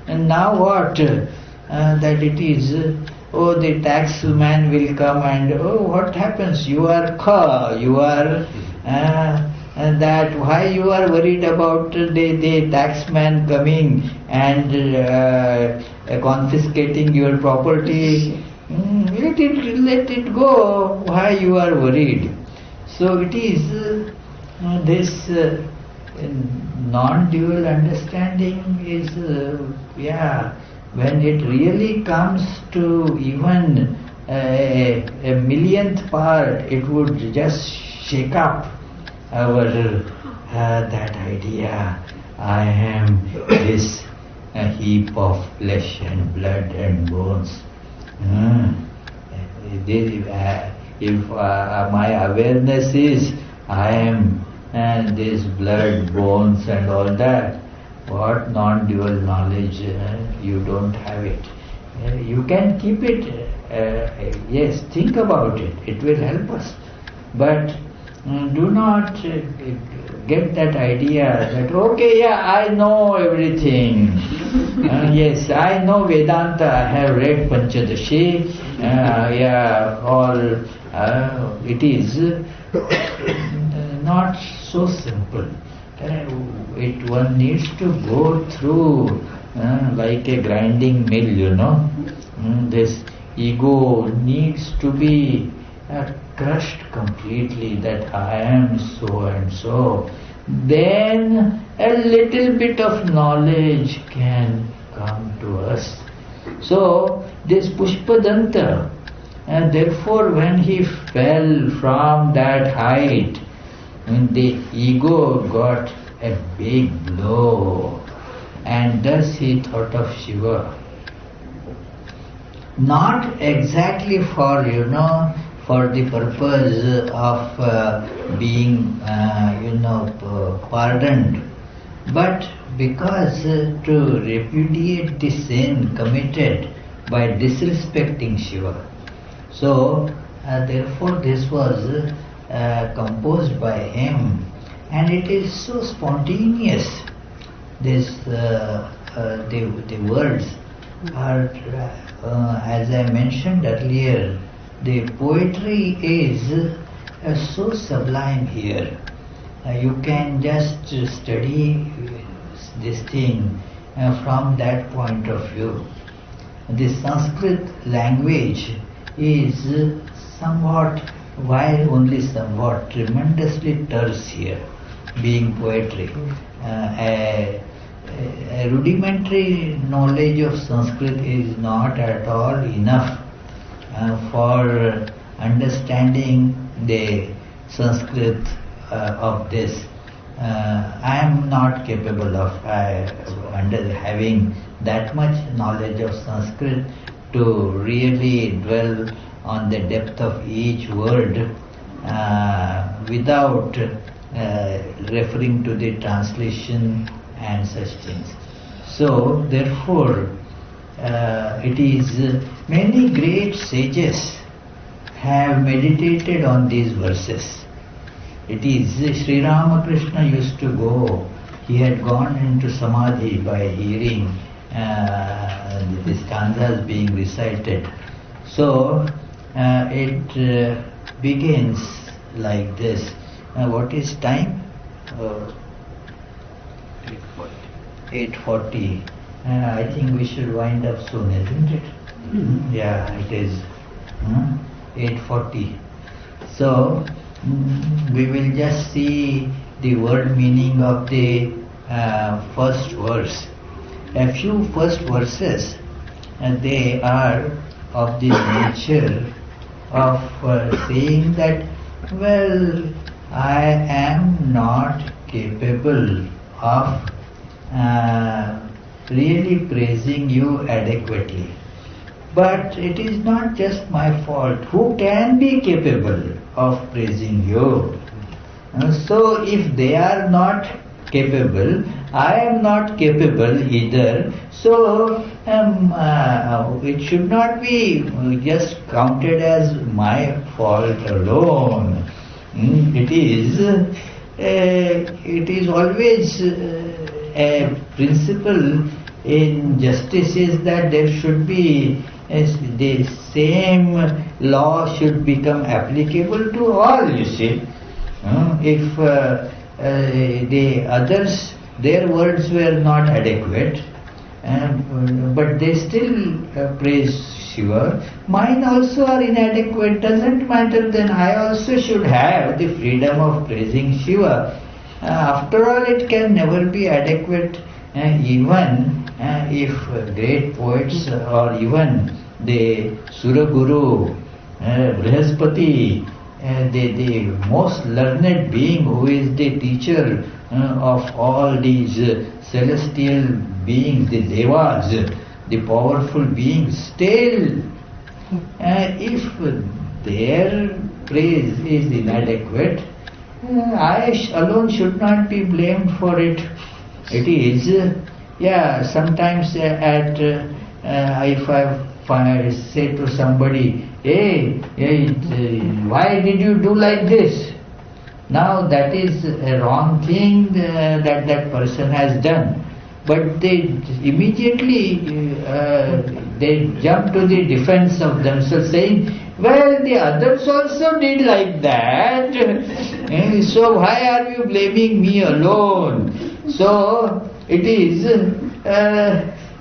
and now what? That it is, the tax man will come and, what happens? You are that why you are worried about the tax man coming and confiscating your property? Let it go. Why you are worried? So it is this non-dual understanding is, when it really comes to even a millionth part, it would just shake up our that idea, I am this heap of flesh and blood and bones. If my awareness is I am this blood, bones and all that, what non-dual knowledge? You don't have it. You can keep it, yes, think about it, it will help us. But do not get that idea that, I know everything. Yes, I know Vedanta, I have read Panchadashi, it is not so simple. one needs to go through like a grinding mill, this ego needs to be crushed completely, that I am so and so. Then a little bit of knowledge can come to us. So this Pushpadanta, and therefore when he fell from that height, the ego got a big blow, and thus he thought of Shiva. Not exactly for the purpose of being pardoned, but because to repudiate the sin committed by disrespecting Shiva. So therefore this was composed by him, and it is so spontaneous. This the words are, as I mentioned earlier, the poetry is so sublime here. You can just study this thing from that point of view. The Sanskrit language is somewhat, while only somewhat, tremendously terse here, being poetry. A rudimentary knowledge of Sanskrit is not at all enough for understanding the Sanskrit of this. I am not capable of having that much knowledge of Sanskrit to really dwell on the depth of each word without referring to the translation and such things. So therefore it is many great sages have meditated on these verses. It is Sri Ramakrishna used to go, he had gone into samadhi by hearing the stanzas being recited. So it begins like this. What is time? 8:40. I think we should wind up soon, isn't it? Yeah, it is 8:40. So we will just see the word meaning of the first verse. A few first verses, and they are of the nature of saying that, well, I am not capable of really praising you adequately. But it is not just my fault. Who can be capable of praising you? So if they are not capable, I am not capable either. So it should not be just counted as my fault alone. It is always a principle in justice is that there should be the same law should become applicable to all, you see. If the others, their words were not adequate, but they still praise Shiva, mine also are inadequate, doesn't matter, then I also should have the freedom of praising Shiva. After all, it can never be adequate, even if great poets or even the Suraguru, Brihaspati, the most learned being who is the teacher of all these celestial beings, the Devas, the powerful beings, still if their praise is inadequate, I alone should not be blamed for it. It is, sometimes if I say to somebody, hey, why did you do like this? Now that is a wrong thing that person has done. But they immediately they jump to the defense of themselves, saying, well, the others also did like that. So why are you blaming me alone? So it is,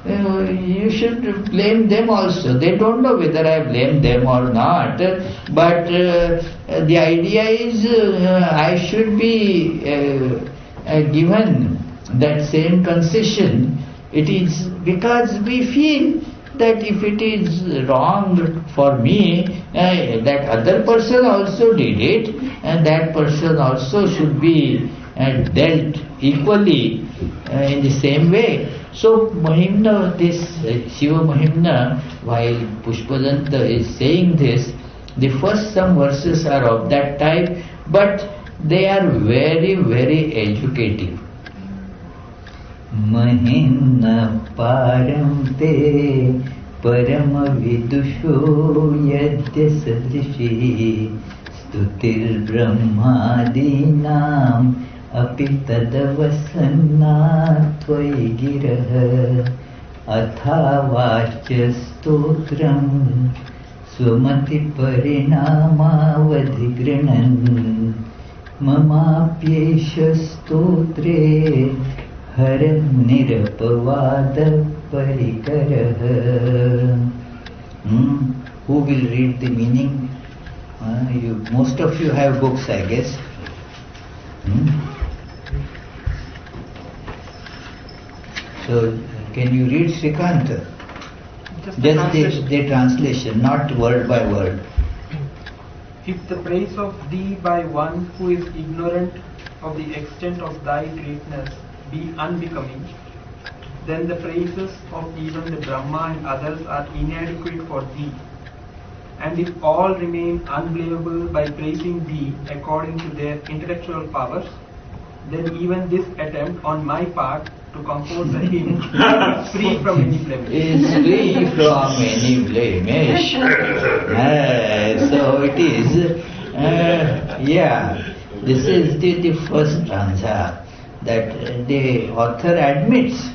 you should blame them also. They don't know whether I blame them or not, but the idea is I should be given that same concession. It is because we feel that if it is wrong for me, that other person also did it, and that person also should be dealt equally in the same way. So Mahimna, this Shivamahimna, while Pushpadanta is saying this, the first some verses are of that type, but they are very, very educative. Mahimna paramte parama vidusho yadya sadrishi stutir brahmadinam api tadavasanna tvai girah athavachya stotram swamati parinamavadhigrinan mamapyesha stotre har nirapavada parikarah. Who will read the meaning? Most of you have books, I guess. So, can you read Srikant? Just the translation, not word by word. If the praise of thee by one who is ignorant of the extent of thy greatness be unbecoming, then the praises of even the Brahma and others are inadequate for thee. And if all remain unblameable by praising thee according to their intellectual powers, then even this attempt on my part to compose a hymn is free from any blemish. Is free from any blemish. So it is, this is the first stanza that the author admits.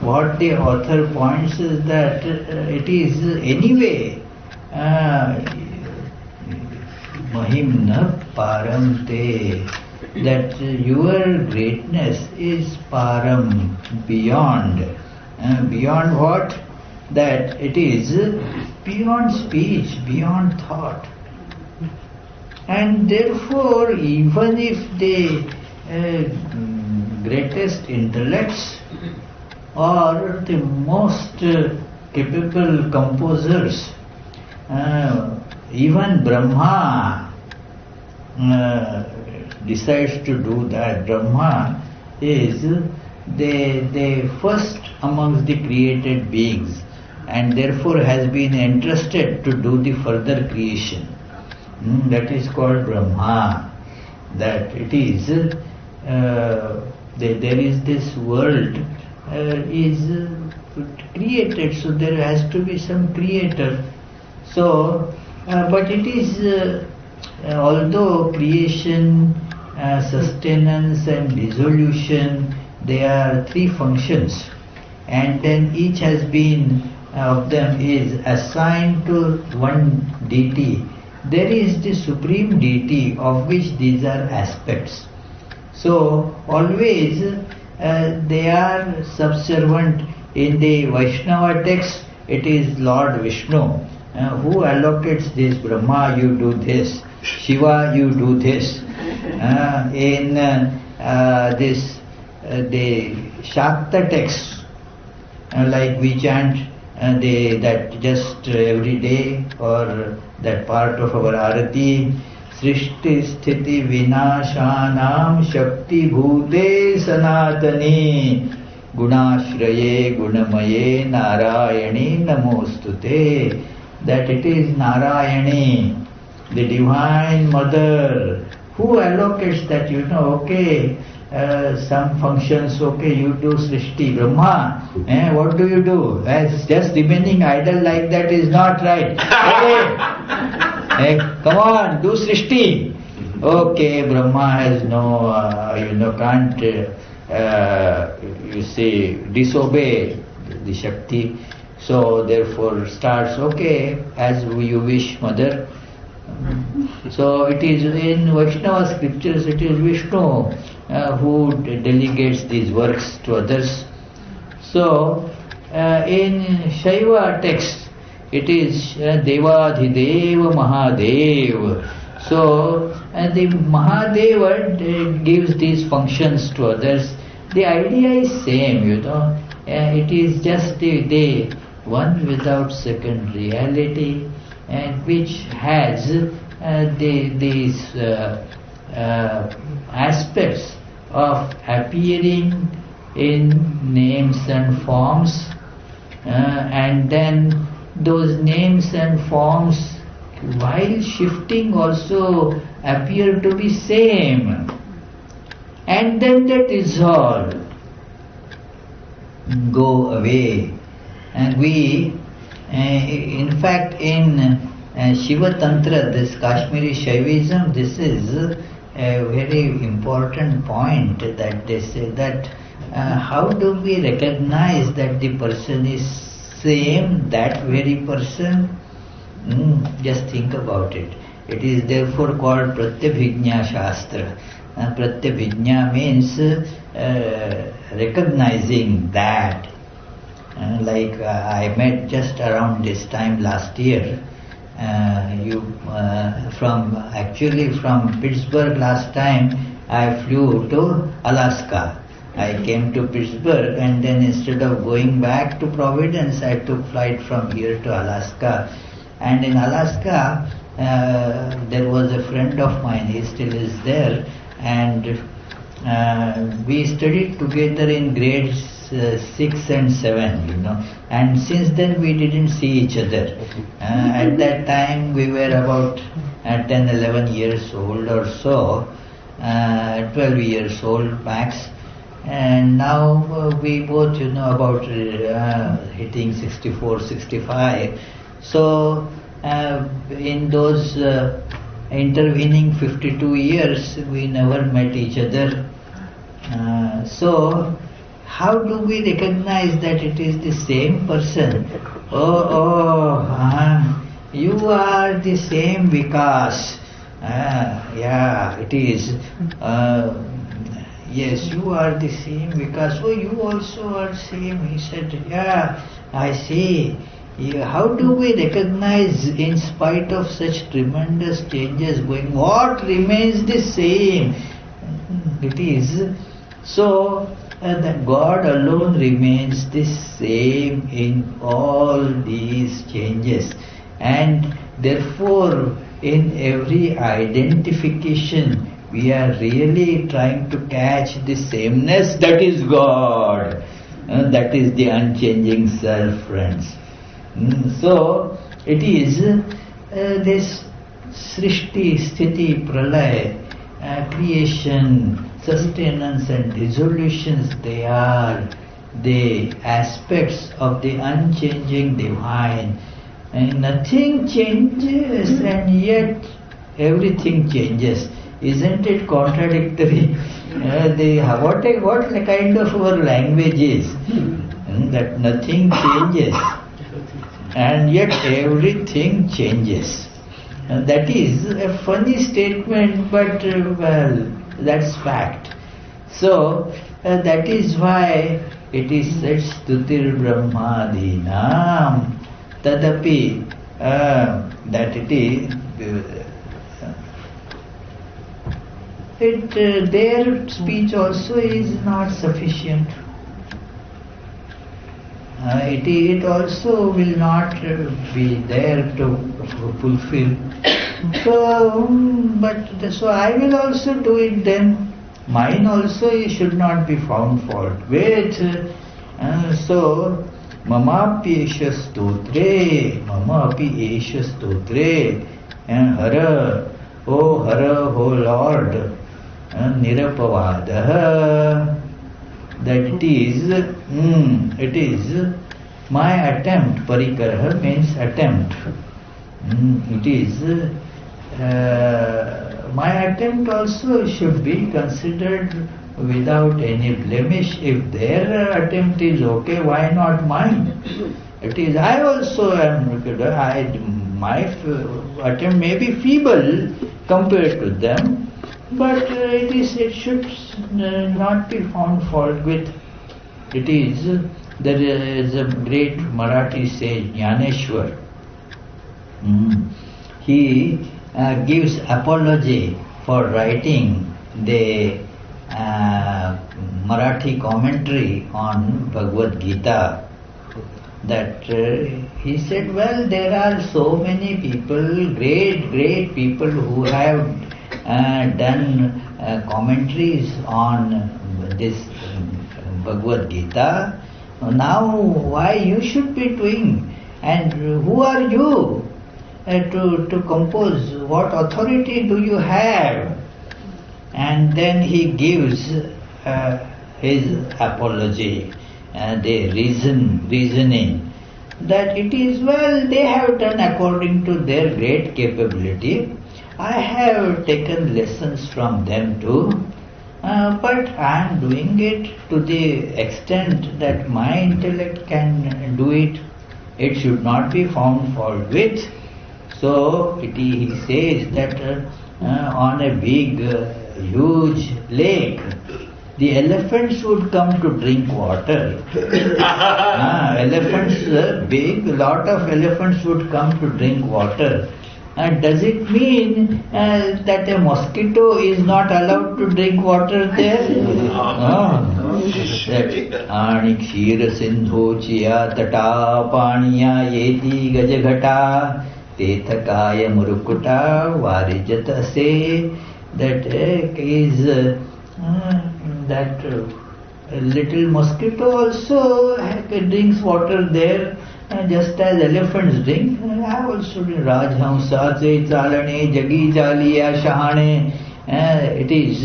What the author points is that it is anyway Mahimna paramte, that your greatness is param, beyond. Beyond what? That it is beyond speech, beyond thought. And therefore, even if the greatest intellects or the most capable composers, even Brahma decides to do that. Brahma is the first amongst the created beings, and therefore has been entrusted to do the further creation. That is called Brahma. That it is, there is this world is created, so there has to be some creator. So, but it is, although creation, sustenance and dissolution, they are three functions, and then each has been, of them is assigned to one deity. There is the supreme deity of which these are aspects. So, always they are subservient. In the Vaishnava text, it is Lord Vishnu who allocates this. Brahma, you do this. Shiva, you do this. In the Shakta text, like we chant that just every day, or that part of our arati, Srishti Sthiti Vinashanam Shakti Bhute Sanatani Gunashraye Gunamaye Narayani Namostute. That it is Narayani, the Divine Mother, who allocates that, okay, some functions, okay, you do Srishti. Brahma, what do you do? As just remaining idle like that is not right. Come on, do Srishti. Okay, Brahma has no, can't, disobey the Shakti. So therefore starts, okay, as you wish, Mother. So it is in Vaishnava scriptures, it is Vishnu who delegates these works to others. So in Shaiva text, it is Devadhideva Mahadev. So the Mahadeva gives these functions to others. The idea is same, it is just the one without second reality, and which has these aspects of appearing in names and forms, and then those names and forms, while shifting, also appear to be same, and then they dissolve, go away. And we, in fact, in Shiva Tantra, this Kashmiri Shaivism, this is a very important point, that they say that how do we recognize that the person is same, that very person? Just think about it. It is therefore called Pratyabhijna Shastra. Pratyabhijna means recognizing that. Like I met just around this time last year, from Pittsburgh last time I flew to Alaska. I came to Pittsburgh, and then instead of going back to Providence, I took flight from here to Alaska. And in Alaska, there was a friend of mine, he still is there, and we studied together in grades 6 and 7, and since then we didn't see each other. At that time we were about 10, 11 years old or so, 12 years old max, and now we both, about hitting 64, 65. So in those intervening 52 years, we never met each other. So how do we recognize that it is the same person? You are the same Vikas. Yeah, it is. Yes, you are the same Vikas. Oh, you also are same. He said, yeah, I see. How do we recognize, in spite of such tremendous changes going, what remains the same? It is. So, that God alone remains the same in all these changes. And therefore, in every identification, we are really trying to catch the sameness that is God. That is the unchanging self, friends. So, it is this Srishti, Sthiti, Pralaya, creation, sustenance and dissolutions, they are the aspects of the unchanging divine. And nothing changes, and yet everything changes. Isn't it contradictory? What kind of our language is? That nothing changes, and yet everything changes. That is a funny statement, but well, that's fact. So that is why it is said Stutir Brahmadinam Tadapi, that it is their speech also is not sufficient. It also will not be there to fulfill. So I will also do it then. Mine also should not be found fault with. So, Mamapi Esha Stotre, Mamapi Esha Stotre, and Hara, oh Lord, Nirapavadaha. That it is my attempt. Parikaraha means attempt. It is my attempt also should be considered without any blemish. If their attempt is okay, why not mine? It is I also am. my attempt may be feeble compared to them, but it should not be found fault with. There is a great Marathi sage, Jnaneshwar. He gives apology for writing the Marathi commentary on Bhagavad Gita. That he said, well, there are so many people, great people who have done commentaries on this Bhagavad Gita. Now, why you should be doing? And who are you to compose? What authority do you have? And then he gives his apology, the reasoning that it is, well, they have done according to their great capability. I have taken lessons from them too, but I am doing it to the extent that my intellect can do it. It should not be found fault with. So he says that on a big, huge lake, the elephants would come to drink water. Elephants, big, lot of elephants would come to drink water. Does it mean that a mosquito is not allowed to drink water there? Ani kshira sindhochiya tata paniya yeti gajaghata tethakaya murukuta varijata se. That is that little mosquito also drinks water there, just as elephants drink. I also drink Rajhamsa se chalane jagi jaliya shahane. It is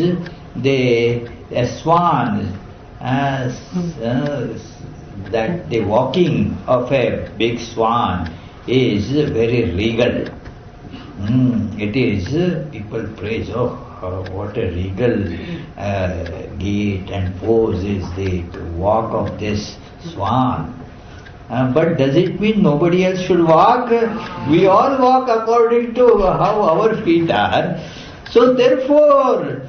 a swan, that the walking of a big swan is very regal. It is, people praise, what a regal gait and pose is the walk of this swan. But does it mean nobody else should walk? We all walk according to how our feet are. So therefore,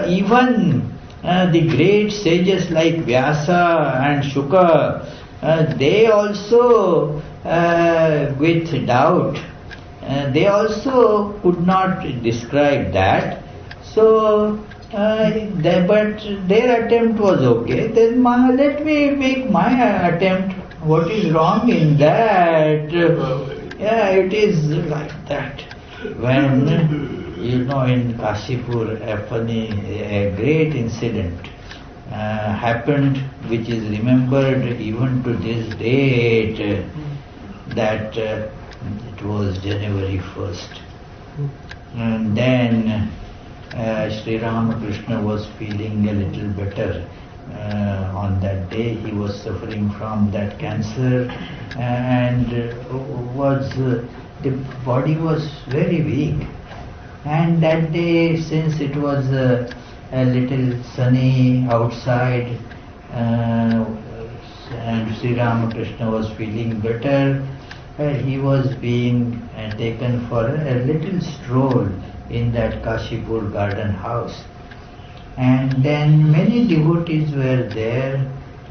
even the great sages like Vyasa and Shuka, they also, with doubt, they also could not describe that. So, but their attempt was okay. Then let me make my attempt. What is wrong in that? Yeah, it is like that. When, in Kashipur, a great incident happened, which is remembered even to this date, that it was January 1st. And then Sri Ramakrishna was feeling a little better. On that day he was suffering from that cancer, and the body was very weak. And that day, since it was a little sunny outside, and Sri Ramakrishna was feeling better, he was being taken for a little stroll in that Kashipur garden house. And then many devotees were there,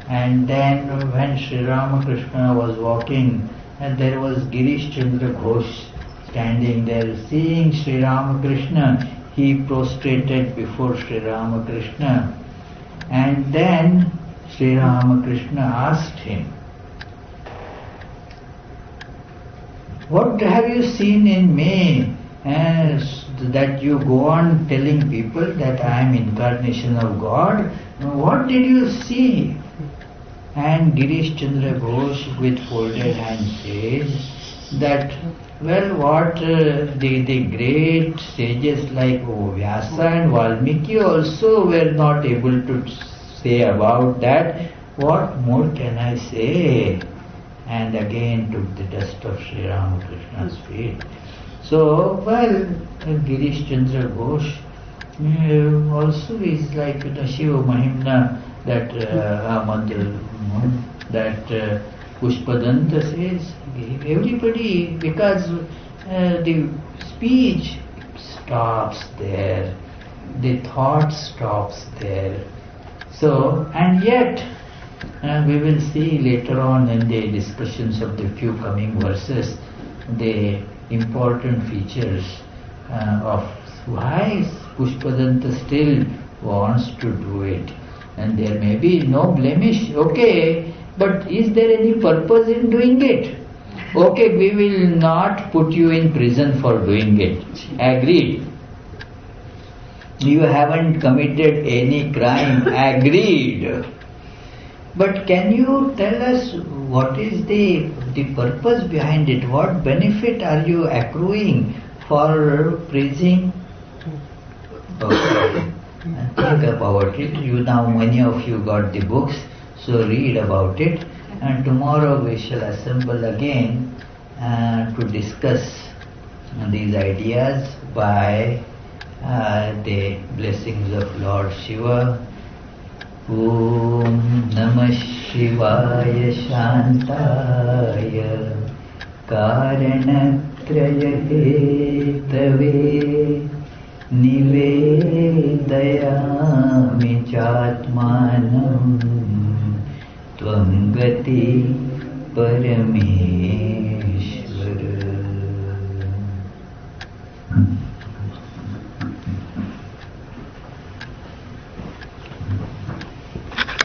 and then when Sri Ramakrishna was walking, and there was Girish Chandra Ghosh standing there. Seeing Sri Ramakrishna, he prostrated before Sri Ramakrishna, and then Sri Ramakrishna asked him, "What have you seen in me that you go on telling people that I am incarnation of God? What did you see?" And Girish Chandra Ghosh with folded hands says that, well, what the great sages like Vyasa and Valmiki also were not able to say about that. What more can I say? And again took the dust of Sri Ramakrishna's feet. So, well, Girish Chandra Ghosh also is like Shivamahimna, that mantra, that Pushpadanta says, everybody, because the speech stops there, the thought stops there. So, and yet, we will see later on in the discussions of the few coming verses, the important features of why Pushpadanta still wants to do it. And there may be no blemish, okay, but is there any purpose in doing it? Okay, we will not put you in prison for doing it. Agreed. You haven't committed any crime. Agreed. But can you tell us what is the purpose behind it? What benefit are you accruing for preaching? Okay. Think about it. Now many of you got the books, so read about it. And tomorrow we shall assemble again to discuss these ideas by the blessings of Lord Shiva. Om Namah Shivaya Shantaya Karanatraya Hetave Nivedayami Chatmanam Tvam Gati Parame